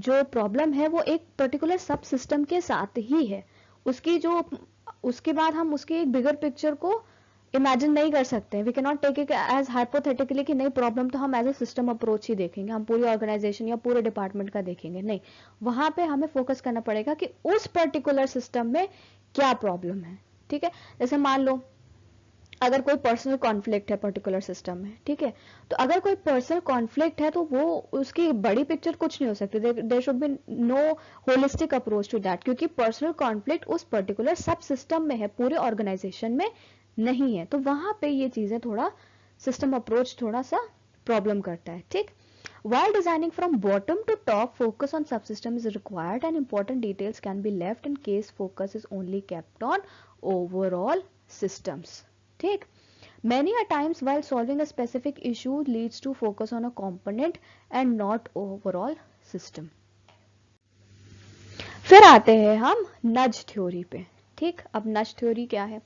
जो प्रॉब्लम है वो एक पर्टिकुलर सब सिस्टम के साथ ही है, उसके बाद हम उसके एक बिगर पिक्चर को इमेजिन नहीं कर सकते. We can not take it as hypothetically कि नहीं प्रॉब्लम तो हम एज अ सिस्टम अप्रोच ही देखेंगे, हम पूरी ऑर्गेनाइजेशन या पूरे डिपार्टमेंट का देखेंगे, नहीं. वहां पे हमें फोकस करना पड़ेगा कि उस पर्टिकुलर सिस्टम में क्या प्रॉब्लम है, ठीक है. जैसे मान लो अगर कोई पर्सनल कॉन्फ्लिक्ट है पर्टिकुलर सिस्टम में, ठीक है, तो अगर कोई पर्सनल कॉन्फ्लिक्ट है तो वो उसकी बड़ी पिक्चर कुछ नहीं हो सकती. There should be no holistic approach to that, क्योंकि पर्सनल कॉन्फ्लिक्ट उस पर्टिकुलर सब सिस्टम में है, पूरे ऑर्गेनाइजेशन में नहीं है. तो वहां पे ये चीजें थोड़ा सिस्टम अप्रोच थोड़ा सा प्रॉब्लम करता है, ठीक. While designing from bottom to top, focus on subsystem is required and important details can be left in case focus is only kept on overall systems. ठीक, many a times while solving a specific issue leads to focus on a component and not overall system. फिर आते हैं हम नज theory पे. ठीक, अब नज थ्योरी क्या है?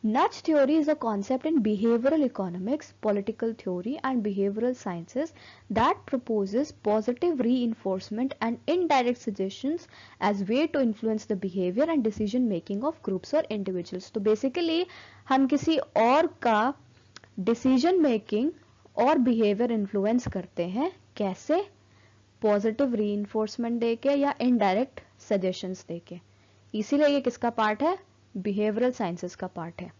Nudge theory is a concept in behavioral economics, political theory and behavioral sciences that proposes positive reinforcement and indirect suggestions as way to influence the behavior and decision making of groups or individuals. तो basically हम किसी और का decision making और behavior influence करते हैं कैसे? Positive reinforcement देके या indirect suggestions देके. इसीलिए ये किसका पार्ट है? Behavioral sciences का पार्ट है.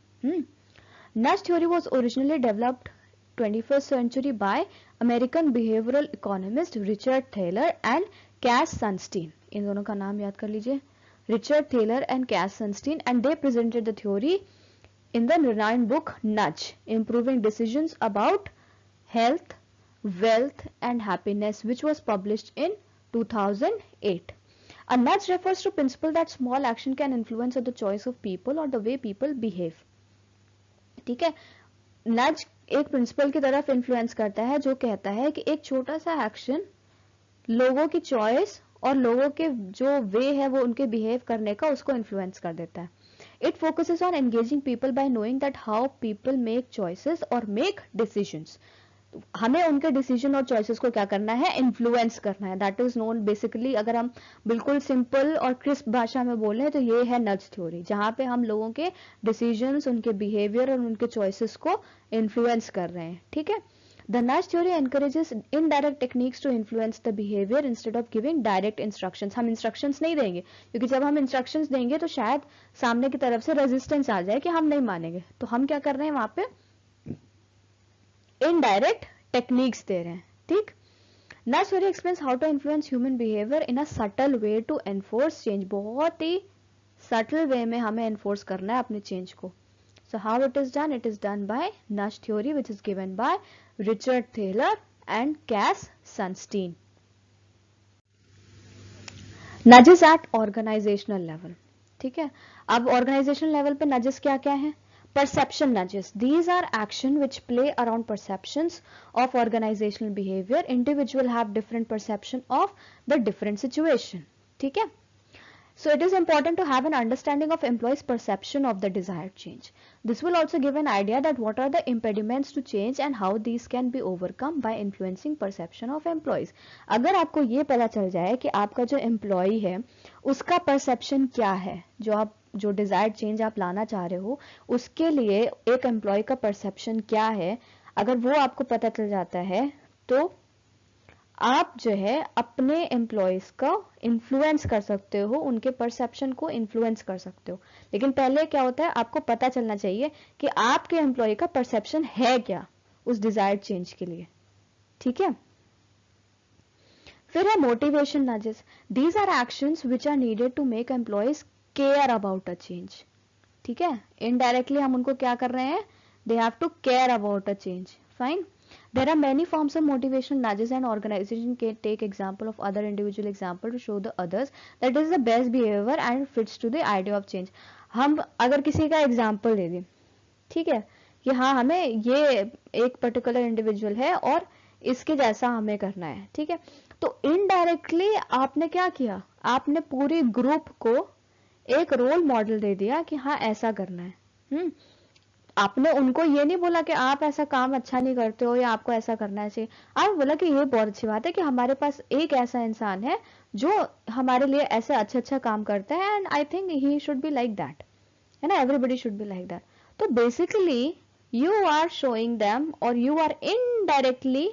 Nudge theory was originally developed 21st century by American behavioral economist Richard Thaler and Cass Sunstein. इन दोनों का नाम याद कर लीजिए, Richard Thaler and Cass Sunstein, and they presented the theory in the renowned book Nudge, Improving Decisions About Health, Wealth and Happiness, which was published in 2008. A nudge refers to principle that small action can influence the choice of people or the way people behave. ठीक है, नज एक principal की तरफ influence करता है जो कहता है कि एक छोटा सा एक्शन लोगों की चॉइस और लोगों के जो वे है वो उनके बिहेव करने का उसको इन्फ्लुएंस कर देता है. It focuses on engaging people bye knowing that how people make choices और मेक डिसीजंस. हमें उनके डिसीजन और चॉइसेस को क्या करना है? इन्फ्लुएंस करना है. दैट इज नोन बेसिकली, अगर हम बिल्कुल सिंपल और क्रिस्प भाषा में बोलें तो ये है नज थ्योरी, जहां पे हम लोगों के डिसीजंस, उनके बिहेवियर और उनके चॉइसेस को इन्फ्लुएंस कर रहे हैं. ठीक है, the nudge theory encourages indirect techniques to influence the behaviour instead of giving direct instructions. हम इंस्ट्रक्शंस नहीं देंगे, क्योंकि जब हम इंस्ट्रक्शंस देंगे तो शायद सामने की तरफ से रेजिस्टेंस आ जाए कि हम नहीं मानेंगे. तो हम क्या कर रहे हैं वहां पे? इनडायरेक्ट टेक्निक्स दे रहे हैं. ठीक, nudge theory explains how to influence human behaviour in a subtle way to enforce change. बहुत ही सटल वे में हमें एनफोर्स करना है अपने चेंज को. So how it is done? It is done by nudge theory which is given by Richard Thaler and Cass Sunstein. Nudges at organizational level. ठीक है, अब ऑर्गेनाइजेशनल लेवल पे नजेस क्या क्या है? Perception nudges. These are action which play around perceptions of organizational behavior. Individual have different perception of the different situation. ठीक है? So it is important to have an understanding of employees' perception of the desired change. This will also give an idea that what are the impediments to change and how these can be overcome by influencing perception of employees. अगर आपको ये पता चल जाए कि आपका जो employee है उसका perception क्या है, जो डिजायर्ड चेंज आप लाना चाह रहे हो उसके लिए एक एम्प्लॉय का परसेप्शन क्या है, अगर वो आपको पता चल जाता है तो आप जो है अपने एम्प्लॉयज का इन्फ्लुएंस कर सकते हो, उनके परसेप्शन को इन्फ्लुएंस कर सकते हो. लेकिन पहले क्या होता है, आपको पता चलना चाहिए कि आपके एम्प्लॉय का परसेप्शन है क्या उस डिजायर्ड चेंज के लिए. ठीक है, फिर है motivation nudges. These are actions which are needed to make employees care about a change. ठीक है, इनडायरेक्टली हम उनको क्या कर रहे हैं? They have to care about a change. Fine. There are many forms of motivational nudges and organization can take example of other individual example to show the others that is the best behavior and fits to the idea of change. हम अगर किसी का example ले दें, ठीक है, कि हाँ हमें ये एक पर्टिकुलर इंडिविजुअल है और इसके जैसा हमें करना है. ठीक है, तो इनडायरेक्टली आपने क्या किया? आपने पूरी ग्रुप को एक रोल मॉडल दे दिया कि हाँ ऐसा करना है. आपने उनको ये नहीं बोला कि आप ऐसा काम अच्छा नहीं करते हो या आपको ऐसा करना चाहिए. आप बोला कि ये बहुत अच्छी बात है कि हमारे पास एक ऐसा इंसान है जो हमारे लिए ऐसे अच्छा काम करता है and I think he should be like that, है ना, everybody should be like that. तो basically you are showing them और you are indirectly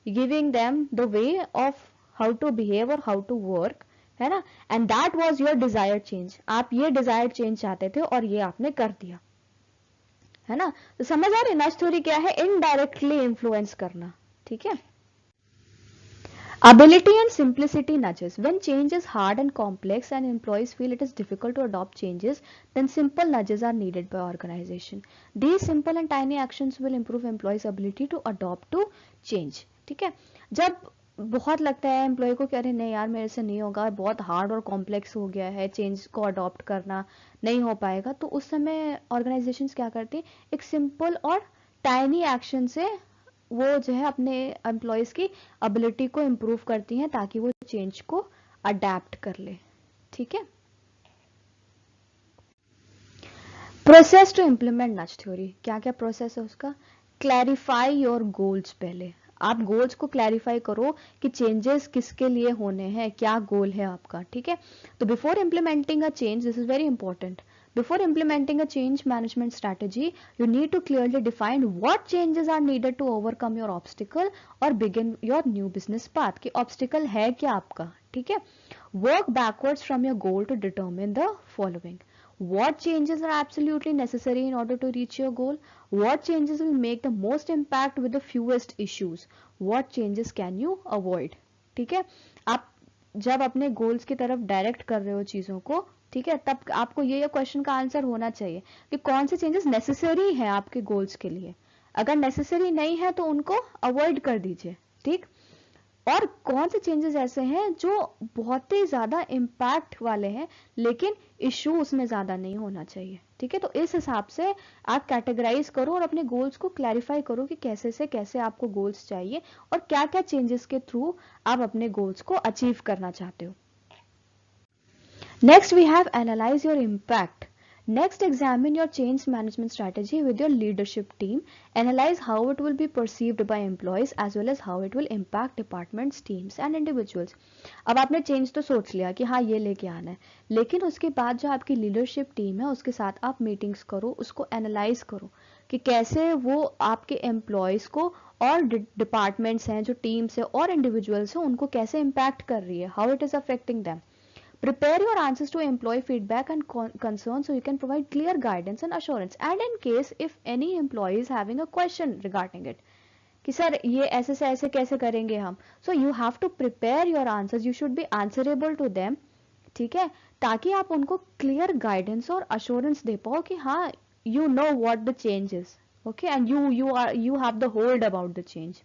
giving them the way of how to behave और हाउ टू वर्क, है ना, and that was your desired change. आप ये desired change चाहते थे और ये आपने कर दिया, है ना. तो समझ आ रही नज थ्योरी क्या है? इनडायरेक्टली इन्फ्लुएंस करना. ठीक है, ability and simplicity nudges. When change is hard and complex and employees feel it is difficult to adopt changes, then simple nudges are needed by organization. These simple and tiny actions will improve employees ability to adopt to change. ठीक है, जब बहुत लगता है employ को कि अरे नहीं यार मेरे से नहीं होगा, बहुत हार्ड और कॉम्प्लेक्स हो गया है, चेंज को अडॉप्ट करना नहीं हो पाएगा, तो उस समय ऑर्गेनाइजेशंस क्या करती हैं, एक सिंपल और टाइनी एक्शन से वो जो है अपने एम्प्लॉयज की एबिलिटी को इम्प्रूव करती हैं ताकि वो चेंज को अडेप्ट कर ले। ठीक है। Process to implement nudge theory, क्या क्या प्रोसेस है उसका? क्लैरिफाई योर गोल्स, पहले आप गोल्स को क्लैरिफाई करो कि चेंजेस किसके लिए होने हैं, क्या गोल है आपका। ठीक है। तो before implementing a change, this is very important, before implementing a change management strategy, you need to clearly define what changes are needed to overcome your obstacle or begin your new business path, कि obstacle है क्या आपका। ठीक है। Work backwards from your goal to determine the following: what changes are absolutely necessary in order to reach your goal, what changes will make the most impact with the fewest issues, what changes can you avoid। ठीक है। आप जब अपने goals की तरफ direct कर रहे हो चीजों को, ठीक है, तब आपको ये क्वेश्चन का आंसर होना चाहिए कि कौन से चेंजेस नेसेसरी है आपके गोल्स के लिए। अगर नेसेसरी नहीं है तो उनको अवॉइड कर दीजिए। ठीक। और कौन से चेंजेस ऐसे हैं जो बहुत ही ज्यादा इम्पैक्ट वाले हैं लेकिन इश्यू उसमें ज्यादा नहीं होना चाहिए। ठीक है। तो इस हिसाब से आप कैटेगराइज करो और अपने गोल्स को क्लैरिफाई करो कि कैसे से कैसे आपको गोल्स चाहिए और क्या क्या चेंजेस के थ्रू आप अपने गोल्स को अचीव करना चाहते हो। Next, we have analyze your impact. Next, examine your change management strategy with your leadership team. Analyze how it will be perceived by employees as well as how it will impact departments, teams and individuals. अब आपने change तो सोच लिया कि हाँ ये लेके आना है, लेकिन उसके बाद जो आपकी लीडरशिप टीम है उसके साथ आप मीटिंग्स करो, उसको एनालाइज करो कि कैसे वो आपके एम्प्लॉयज को और डिपार्टमेंट्स हैं, जो टीम्स है और इंडिविजुअल्स हैं, उनको कैसे इम्पैक्ट कर रही है, how it is affecting them. Prepare your answers to employee feedback and concerns so you can provide clear guidance and assurance. And in case if any employee is having a question regarding it, कि sir ये ऐसे से ऐसे कैसे करेंगे हम, so you have to prepare your answers, you should be answerable to them. ठीक है। ताकि आप उनको क्लियर गाइडेंस और अश्योरेंस दे पाओ कि हाँ you know what the change is, okay, and you have the hold about the change.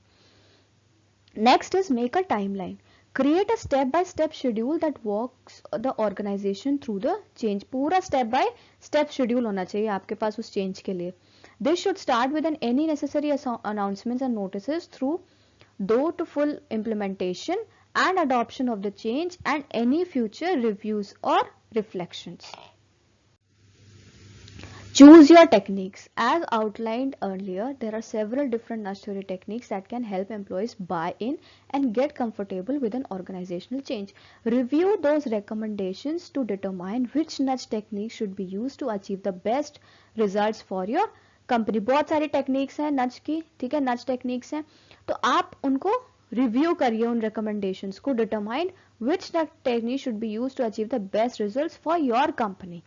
Next is make a timeline. Create a step-by-step schedule that walks the organization through the change. पूरा step by step schedule होना चाहिए आपके पास उस change के लिए. This should start with any necessary announcements and notices through though to full implementation and adoption of the change and any future reviews or reflections. Choose your techniques. As outlined earlier, there are several different nudge theory techniques that can help employees buy in and get comfortable with an organizational change. Review those recommendations to determine which nudge technique should be used to achieve the best results for your company. बहुत सारी techniques हैं नज की, ठीक है, नज techniques हैं, तो आप उनको रिव्यू करिए उन recommendations को, determine which technique should be used to achieve the best results for your company.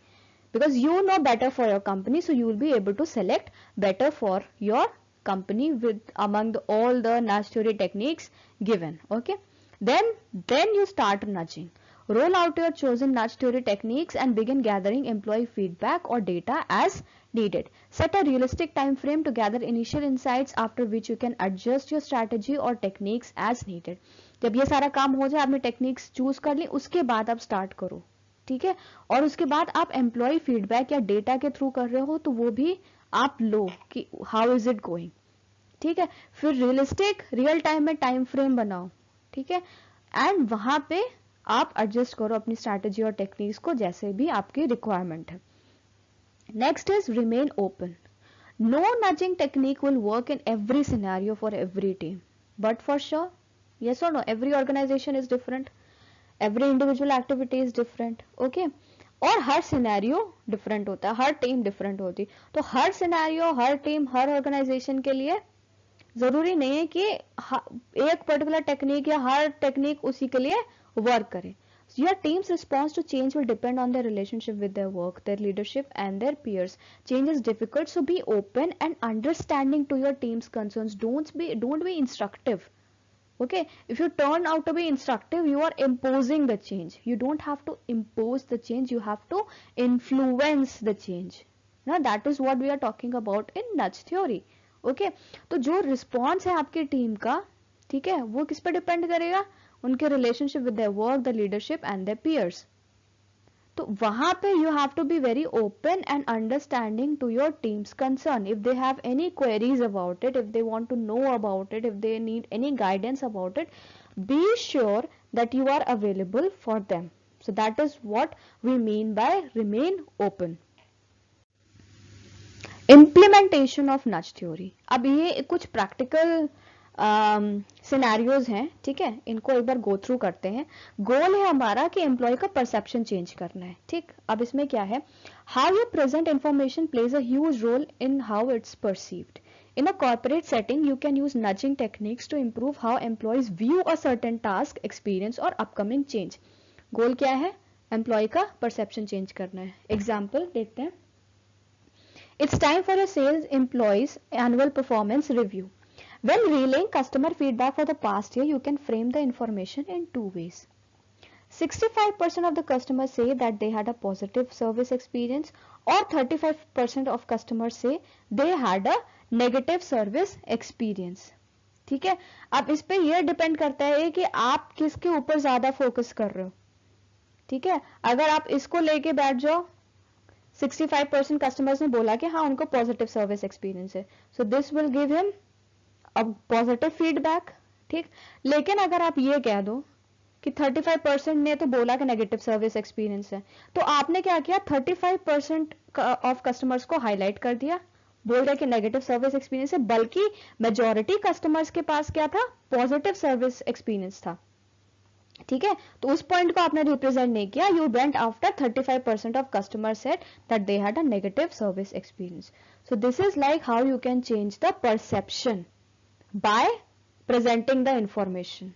Because you know better for your company, so you will be able to select better for your company with among all the nudge theory techniques given. Okay, then you start nudging. Roll out your chosen nudge theory techniques and begin gathering employee feedback or data as needed. Set a realistic time frame to gather initial insights, after which you can adjust your strategy or techniques as needed. जब ये सारा काम हो जाए, आपने techniques choose कर ली, उसके बाद आप स्टार्ट करो। ठीक है। और उसके बाद आप एम्प्लॉय फीडबैक या डेटा के थ्रू कर रहे हो तो वो भी आप लो कि हाउ इज इट गोइंग। ठीक है। फिर रियलिस्टिक रियल टाइम में टाइम फ्रेम बनाओ। ठीक है। एंड वहां पे आप एडजस्ट करो अपनी स्ट्रैटेजी और टेक्निक्स को जैसे भी आपकी रिक्वायरमेंट है। Next is remain open. No nudging technique will work in every scenario for every team, but for sure, yes or no, every organization is different, every individual activity is different, okay, और हर scenario different होता है, हर team different होती, तो हर scenario, हर team, हर organisation के लिए जरूरी नहीं है कि एक पर्टिकुलर टेक्निक या हर टेक्निक उसी के लिए वर्क करे. Your team's response to change will depend on their relationship with their work, their leadership and their peers. Change is difficult, so be open and understanding to your team's concerns. Don't be instructive. Okay, if you turn out to be instructive, you are imposing the change. You don't have to impose the change, you have to influence the change. Now that is what we are talking about in nudge theory. Okay, तो जो response है आपकी team का, ठीक है, वो किस पर डिपेंड करेगा, उनके relationship with their work, the leadership and their peers. तो वहां पे you have to be very open and understanding to your teams concern. If they have any queries about it, if they want to know about it, if they need any guidance about it, be sure that you are available for them. So that is what we mean by remain open. Implementation of nudge theory. अब ये कुछ practical scenarios हैं, ठीक है, इनको एक बार go through करते हैं। गोल है हमारा कि एम्प्लॉय का परसेप्शन चेंज करना है, ठीक। अब इसमें क्या है, how you present information plays a huge role in how it's perceived. In a corporate setting, you can use nudging techniques to improve how employees view a certain task, experience or upcoming change. गोल क्या है, employ का perception change करना है। Example देखते हैं। It's time for a sales employees annual performance review. When relaying customer feedback for the past year, you can frame the information in two ways. 65% of the customers say that they had a positive service experience, or 35% of customers say they had a negative service experience, ठीक है। अब इस पे ये depend करता है कि आप किसके ऊपर ज्यादा फोकस कर रहे हो, ठीक है। अगर आप इसको लेके बैठ जाओ, 65% कस्टमर्स ने बोला कि हाँ उनको पॉजिटिव सर्विस एक्सपीरियंस है, so this will give him a positive feedback, ठीक। लेकिन अगर आप ये कह दो कि 35% ने तो बोला कि नेगेटिव सर्विस एक्सपीरियंस है, तो आपने क्या किया, 35% ऑफ कस्टमर्स को हाईलाइट कर दिया, बोल रहे कि नेगेटिव सर्विस एक्सपीरियंस है, बल्कि मेजॉरिटी कस्टमर्स के पास क्या था, पॉजिटिव सर्विस एक्सपीरियंस था, ठीक है। तो उस पॉइंट को आपने रिप्रेजेंट नहीं किया, you went after 35% of customer said that they had a negative service experience. So this is like how you can change the perception bye presenting the information.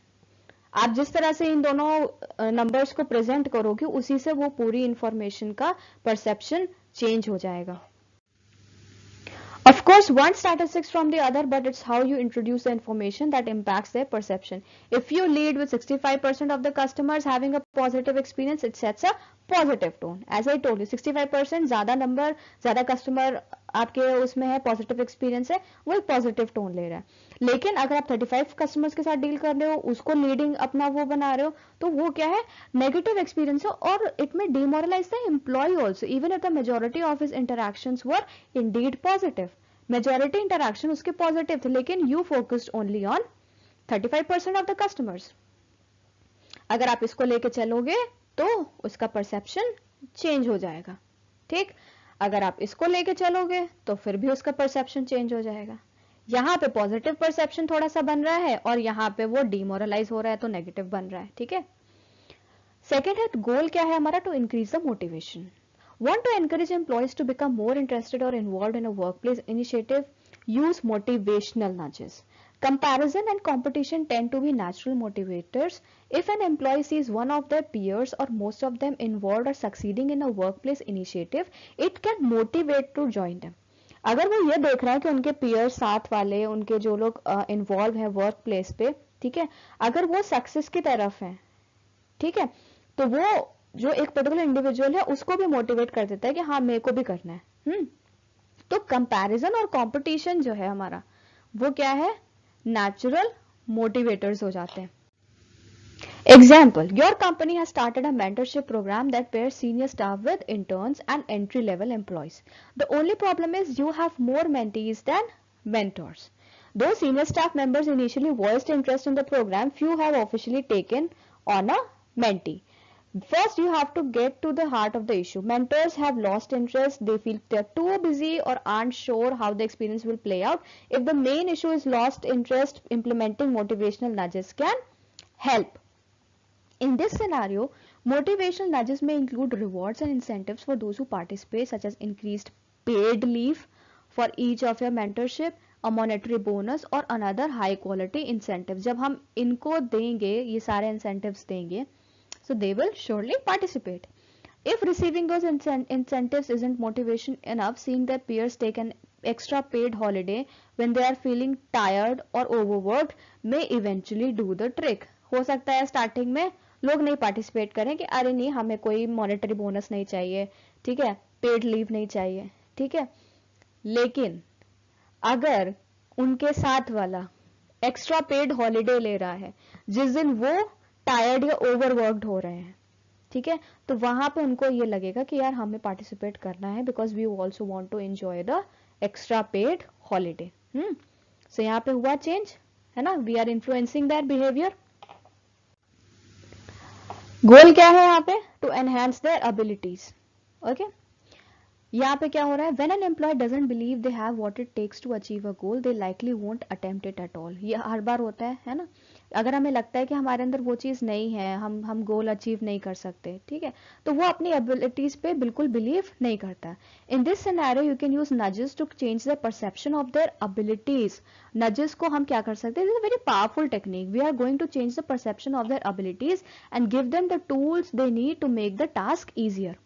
आप जिस तरह से इन दोनों नंबर्स को प्रेजेंट करोगे, उसी से वो पूरी इंफॉर्मेशन का परसेप्शन चेंज हो जाएगा। Of course, one statistics from the other, but it's how you introduce the information that impacts their perception. If you lead with 65% of the customers having a positive experience, it sets a positive tone. As I told you, 65% ज्यादा number, ज्यादा customer आपके उसमें है, positive experience है, वो एक positive tone ले रहा है। लेकिन अगर आप 35 कस्टमर्स के साथ डील कर रहे हो, उसको लीडिंग अपना वो बना रहे हो, तो वो क्या है, नेगेटिव एक्सपीरियंस है, और it may demoralise the employee also, even if the majority of his interactions were indeed positive. Majority interaction उसके पॉजिटिव थे, लेकिन you focused only on 35% of the customers. अगर आप इसको लेके चलोगे तो उसका परसेप्शन चेंज हो जाएगा, ठीक। अगर आप इसको लेके चलोगे तो फिर भी उसका परसेप्शन चेंज हो जाएगा। यहाँ पे पॉजिटिव परसेप्शन थोड़ा सा बन रहा है, और यहाँ पे वो डिमोरलाइज हो रहा है, तो नेगेटिव बन रहा है, ठीक है। सेकेंड है, गोल क्या है हमारा, to increase the motivation. Want to encourage employees to become more interested or involved in a workplace initiative? Use motivational nudges. Comparison and competition tend to be natural motivators. If an employee sees one of their peers or most of them involved or succeeding in a workplace initiative, it can motivate to join them. अगर वो ये देख रहा है कि उनके peers साथ वाले, उनके जो लोग involve हैं वर्क प्लेस पे, ठीक है, अगर वो सक्सेस की तरफ है, ठीक है, तो वो जो एक पर्टिकुलर इंडिविजुअल है उसको भी मोटिवेट कर देता है कि हाँ मेरे को भी करना है। तो कंपैरिजन और कंपटीशन जो है हमारा, वो क्या है, नेचुरल मोटिवेटर्स हो जाते हैं। Example, your company has started a mentorship programme that pairs senior staff with interns and entry level employees. The only problem is you have more mentees than mentors. Though senior staff members initially voiced interest in the program, few have officially taken on a mentee. First, you have to get to the heart of the issue. Mentors have lost interest. They feel they're too busy or aren't sure how the experience will play out. If the main issue is lost interest, implementing motivational nudges can help. In this scenario, motivational nudges may include rewards and incentives for those who participate, such as increased paid leave for each of your mentorship, a monetary bonus or another high quality incentive. जब हम इनको देंगे, ये सारे incentives देंगे, so they will surely participate. If receiving those incentives isn't motivation enough, seeing their peers take an extra paid holiday when they are feeling tired or overworked may eventually do the trick. हो सकता है starting में लोग नहीं participate करें कि अरे नहीं हमें कोई मॉनेटरी बोनस नहीं चाहिए, ठीक है, पेड लीव नहीं चाहिए, ठीक है, लेकिन अगर उनके साथ वाला एक्स्ट्रा पेड हॉलीडे ले रहा है, जिस दिन वो टायर्ड या ओवरवर्कड हो रहे हैं, ठीक है, तो वहां पे उनको ये लगेगा कि यार हमें पार्टिसिपेट करना है because we also want to enjoy the extra paid holiday. So यहाँ पे हुआ चेंज, है ना, we are influencing that behaviour. Goal क्या है यहाँ पे, to enhance their abilities. Okay, यहाँ पे क्या हो रहा है, when an employee doesn't believe they have what it takes to achieve a goal they likely won't attempt it at all. ये हर बार होता है ना, अगर हमें लगता है कि हमारे अंदर वो चीज नहीं है, हम गोल अचीव नहीं कर सकते, ठीक है, तो वो अपनी एबिलिटीज पे बिल्कुल बिलीव नहीं करता। In this scenario you can use nudges to change the perception of their abilities. Nudges को हम क्या कर सकते हैं, this is a very powerful technique. We are going to change the perception of their abilities and give them the tools they need to make the task easier.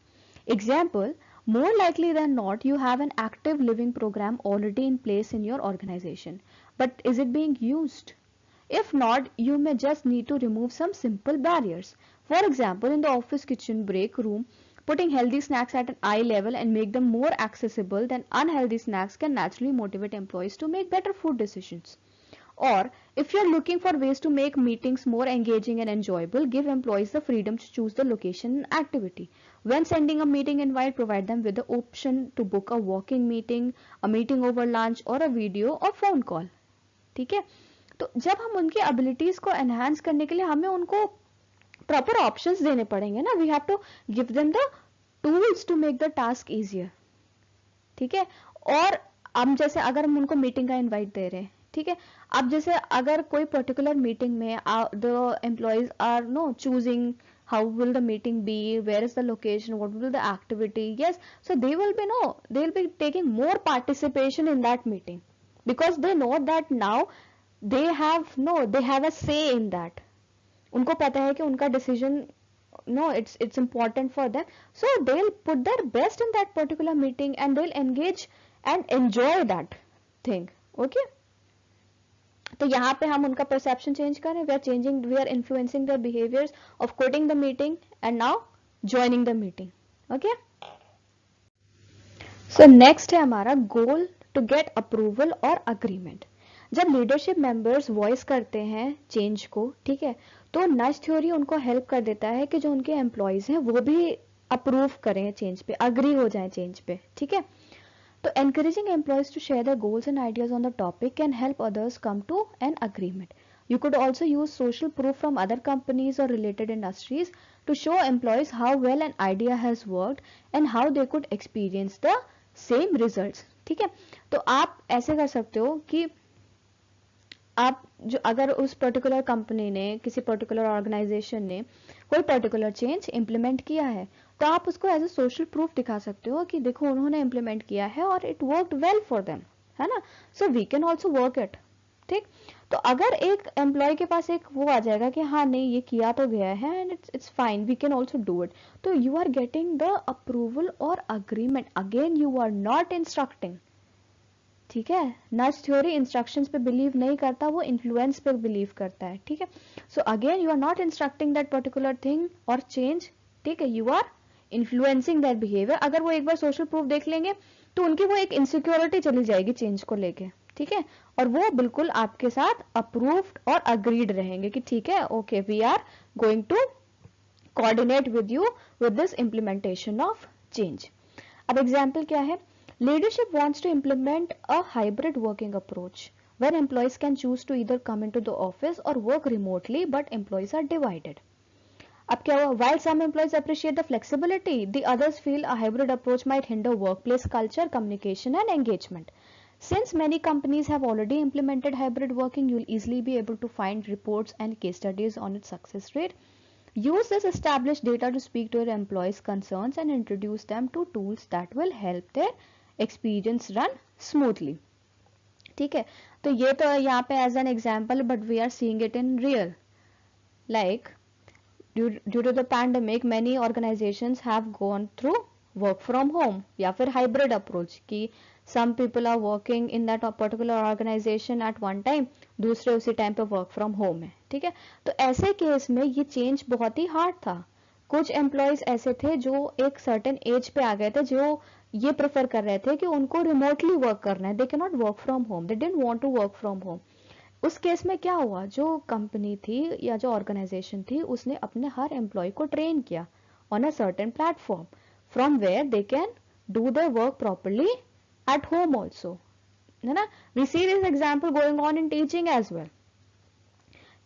Example, more likely than not, you have an active living program already in place in your organization. But is it being used? If not, you may just need to remove some simple barriers. For example, in the office kitchen break room, putting healthy snacks at an eye level and make them more accessible than unhealthy snacks can naturally motivate employees to make better food decisions. Or, if you're looking for ways to make meetings more engaging and enjoyable, give employees the freedom to choose the location and activity. When sending a meeting invite, provide them with the option to book a walking meeting, a meeting over lunch, or a video or phone call. ठीक है, तो जब हम उनकी abilities को enhance करने के लिए हमें उनको प्रॉपर ऑप्शंस देने पड़ेंगे ना, we have to give them the tools to make the task easier. ठीक है, और हम जैसे अगर हम उनको मीटिंग का इनवाइट दे रहे हैं, ठीक है, अब जैसे अगर कोई पर्टिकुलर मीटिंग में the employees are no choosing how will the meeting be, where is the location, what will the activity, yes, so they will be taking more participation in that meeting because they know that now they have a say in that. उनको पता है कि उनका decision, it's important for them, so they'll put their best in that particular meeting and they'll engage and enjoy that thing. Okay, तो यहाँ पे हम उनका परसेप्शन चेंज करें, we are influencing their behaviours of quitting the meeting and now joining the meeting. Okay, so next है हमारा goal to get approval और agreement. जब लीडरशिप मेंबर्स वॉइस करते हैं चेंज को, ठीक है, तो नज थ्योरी उनको हेल्प कर देता है कि जो उनके एम्प्लॉयज हैं वो भी अप्रूव करें चेंज पे, अग्री हो जाए चेंज पे, ठीक है। So encouraging employees to share their goals and ideas on the topic can help others come to an agreement. You could also use social proof from other companies or related industries to show employees how well an idea has worked and how they could experience the same results. ठीक है, तो आप ऐसे कर सकते हो कि आप जो अगर उस पर्टिकुलर कंपनी ने, किसी पर्टिकुलर ऑर्गेनाइजेशन ने कोई पर्टिकुलर चेंज इंप्लीमेंट किया है, तो आप उसको एज ए सोशल प्रूफ दिखा सकते हो कि देखो उन्होंने इंप्लीमेंट किया है और it worked well for them, है ना, so we can also work it. ठीक, तो अगर एक एम्प्लॉय के पास एक वो आ जाएगा कि हाँ नहीं ये किया तो गया है and it's fine, we can also do it, तो you are getting the approval और agreement. Again you are not instructing, ठीक है, नज थ्योरी इंस्ट्रक्शंस पे बिलीव नहीं करता, वो इन्फ्लुएंस पे बिलीव करता है। ठीक है, so again you are not instructing that particular thing और चेंज, ठीक है, you are influencing that behaviour. अगर वो एक बार सोशल प्रूफ देख लेंगे तो उनकी वो एक इनसिक्योरिटी चली जाएगी चेंज को लेके, ठीक है, और वो बिल्कुल आपके साथ अप्रूव्ड और अग्रीड रहेंगे कि ठीक है, okay, we are going to coordinate with you with this implementation of change. अब एग्जाम्पल क्या है, leadership wants to implement a hybrid working approach where employees can choose to either come into the office or work remotely, but employees are divided. अब क्या हुआ, while some employees appreciate the flexibility, the others feel a hybrid approach might hinder workplace culture, communication and engagement. Since many companies have already implemented hybrid working, you will easily be able to find reports and case studies on its success rate. Use this established data to speak to your employees' concerns and introduce them to tools that will help their experience run smoothly. ठीक है, तो ये तो यहाँ पे as an example, but we are seeing it in real, like due to the pandemic many organisations have gone through work from home या फिर hybrid approach कि some people are working in that particular organisation at one time, दूसरे उसी time पे work from home है। ठीक है, तो ऐसे केस में ये चेंज बहुत ही हार्ड था। कुछ एम्प्लॉयज ऐसे थे जो एक सर्टेन एज पे आ गए थे, जो ये प्रेफर कर रहे थे कि उनको रिमोटली वर्क करना है, they can not work from home, they didn't want to work from home. उस केस में क्या हुआ, जो कंपनी थी या जो ऑर्गेनाइजेशन थी उसने अपने हर एम्प्लॉय को ट्रेन किया on a certain platform from where they can do their work properly at home also, है ना. We see this example going on in teaching as well.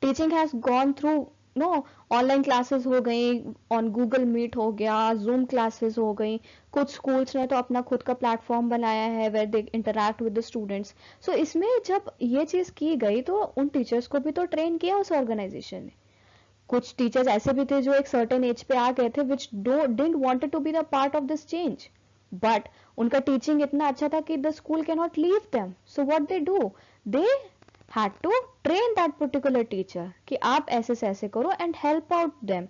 Teaching has gone through no, online classes हो गई, on Google meet हो गया, zoom classes हो गई. कुछ schools ने तो अपना खुद का प्लेटफॉर्म बनाया है where they interact with the students. So इसमें जब ये चीज की गई तो उन टीचर्स को भी तो ट्रेन किया उस ऑर्गेनाइजेशन ने. कुछ टीचर्स ऐसे भी थे जो एक सर्टेन एज पे आ गए थे which didn't wanted to be the part of this change, but उनका टीचिंग इतना अच्छा था कि the school can not leave them. So what they do, they had to train that particular teacher कि आप ऐसे से ऐसे करो and help out them.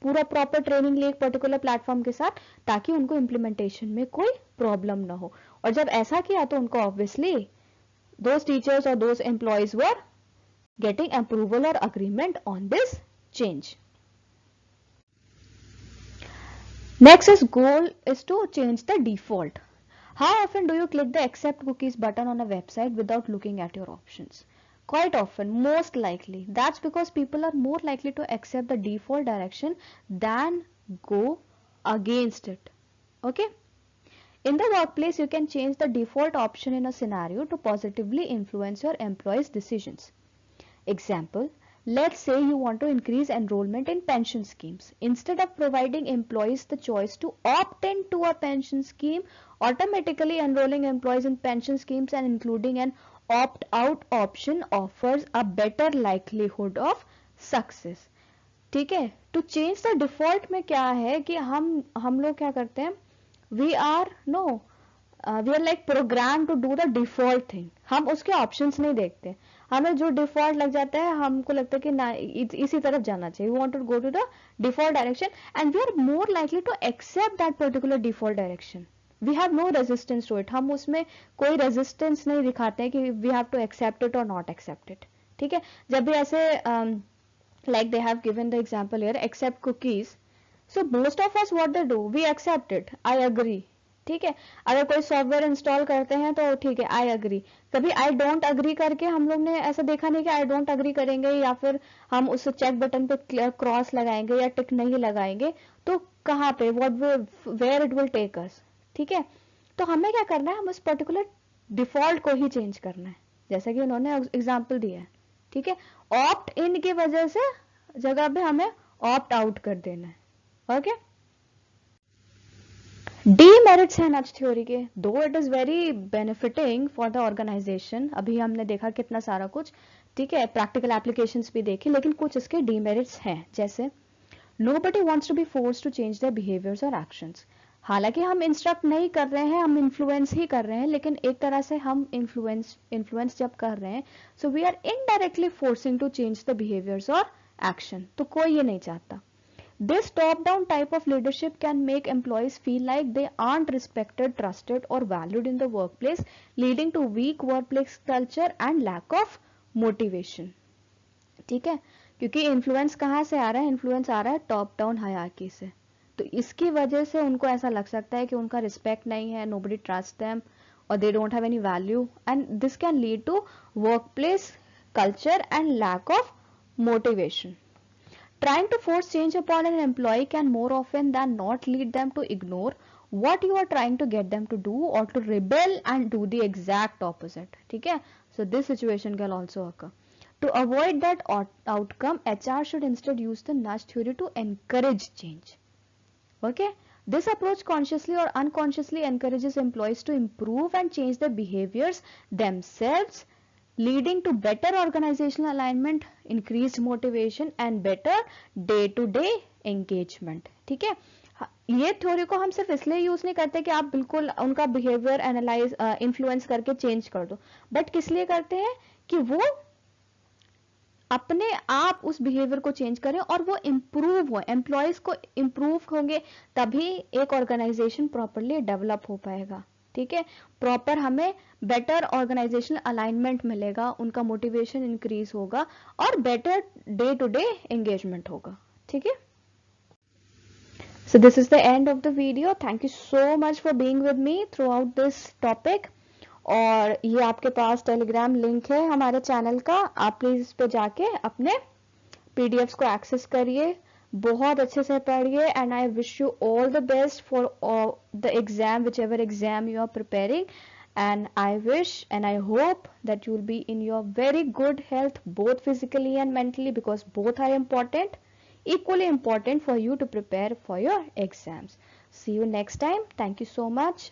पूरा प्रॉपर ट्रेनिंग लिए एक पर्टिकुलर प्लेटफॉर्म के साथ ताकि उनको इम्प्लीमेंटेशन में कोई प्रॉब्लम ना हो. और जब ऐसा किया तो उनको obviously those teachers or those employees were getting approval or agreement on this change. Next is goal is to change the default. How often do you click the accept cookies button on a website without looking at your options? Quite often, most likely. That's because people are more likely to accept the default direction than go against it. Okay? In the workplace, you can change the default option in a scenario to positively influence your employees' decisions. Example, let's say you want to increase enrollment in pension schemes. Instead of providing employees the choice to opt into a pension scheme, automatically enrolling employees in pension schemes and including an opt-out option offers a better likelihood of success. ठीक है. To change the default में क्या है कि हम लोग क्या करते हैं, we are like programmed to do the default thing. हम उसके options नहीं देखते, हमें जो default लग जाता है हमको लगता है कि ना इसी तरफ जाना चाहिए. We want to go to the default direction and we are more likely to accept that particular default direction. We have no resistance to it. हम उसमें कोई resistance नहीं दिखाते हैं कि we have to accept it or not accept it. ठीक है. जब भी ऐसे like they have given the example here, accept cookies. So most of us what they do, we accept it. I agree. ठीक है. अगर कोई सॉफ्टवेयर इंस्टॉल करते हैं तो ठीक है, आई अग्री. कभी आई डोंट अग्री करके हम लोग ने ऐसा देखा नहीं कि आई डोंट अग्री करेंगे या फिर हम उस चेक बटन पे क्रॉस लगाएंगे या टिक नहीं लगाएंगे तो कहाँ पे where it will take us. ठीक है. तो हमें क्या करना है, हम उस पर्टिकुलर डिफॉल्ट को ही चेंज करना है जैसा कि उन्होंने एग्जाम्पल दिया है. ठीक है. ऑप्ट इन की वजह से जगह पे हमें ऑप्ट आउट कर देना है. ओके. डीमेरिट्स है नच थ्योरी के, दो it is very benefiting for the organisation. अभी हमने देखा कितना सारा कुछ. ठीक है. प्रैक्टिकल एप्लीकेशंस भी देखी, लेकिन कुछ इसके डीमेरिट्स हैं. जैसे nobody wants to be forced to change their behaviors or actions. हालांकि हम इंस्ट्रक्ट नहीं कर रहे हैं, हम इन्फ्लुएंस ही कर रहे हैं, लेकिन एक तरह से हम इन्फ्लुएंस जब कर रहे हैं so we are indirectly forcing to change the behaviours और एक्शन. तो कोई ये नहीं चाहता. This top-down type of leadership can make employees feel like they aren't respected, trusted or valued in the workplace, leading to weak workplace culture and lack of motivation. ठीक है. क्योंकि influence कहाँ से आ रहा है, इन्फ्लुएंस आ रहा है टॉप डाउन हायरार्की से. तो इसकी वजह से उनको ऐसा लग सकता है कि उनका रिस्पेक्ट नहीं है, nobody trusts them or they don't have any value, and this can lead to workplace culture and lack of motivation. Trying to force change upon an employee can more often than not lead them to ignore what you are trying to get them to do or to rebel and do the exact opposite. ठीक है. So this situation can also occur. To avoid that outcome, HR should instead use the nudge theory to encourage change. Okay. This approach consciously or unconsciously encourages employees to improve and change their behaviors themselves, leading to better organizational alignment, increased motivation and better day-to-day engagement. ठीक है. ये theory को हम सिर्फ इसलिए use नहीं करते कि आप बिल्कुल उनका बिहेवियर एनालाइज इन्फ्लुएंस करके चेंज कर दो, बट किस लिए करते हैं कि वो अपने आप उस बिहेवियर को चेंज करें और वो इम्प्रूव हो, एम्प्लॉयज को इम्प्रूव होंगे तभी एक ऑर्गेनाइजेशन प्रॉपरली डेवलप हो पाएगा. ठीक है. प्रॉपर हमें बेटर ऑर्गेनाइजेशनल अलाइनमेंट मिलेगा, उनका मोटिवेशन इंक्रीज होगा और better day to day engagement होगा. ठीक है. So this is the end of the video. Thank you so much for being with me throughout this topic. और ये आपके पास टेलीग्राम लिंक है हमारे चैनल का, आप प्लीज इस पे जाके अपने पीडीएफ्स को एक्सेस करिए, बहुत अच्छे से पढ़िए, and I wish you all the best for the exam, which ever exam you are preparing, and I wish and I hope that you will be in your very good health, both physically and mentally, because both are important, equally important for you to prepare for your exams. See you next time. Thank you so much.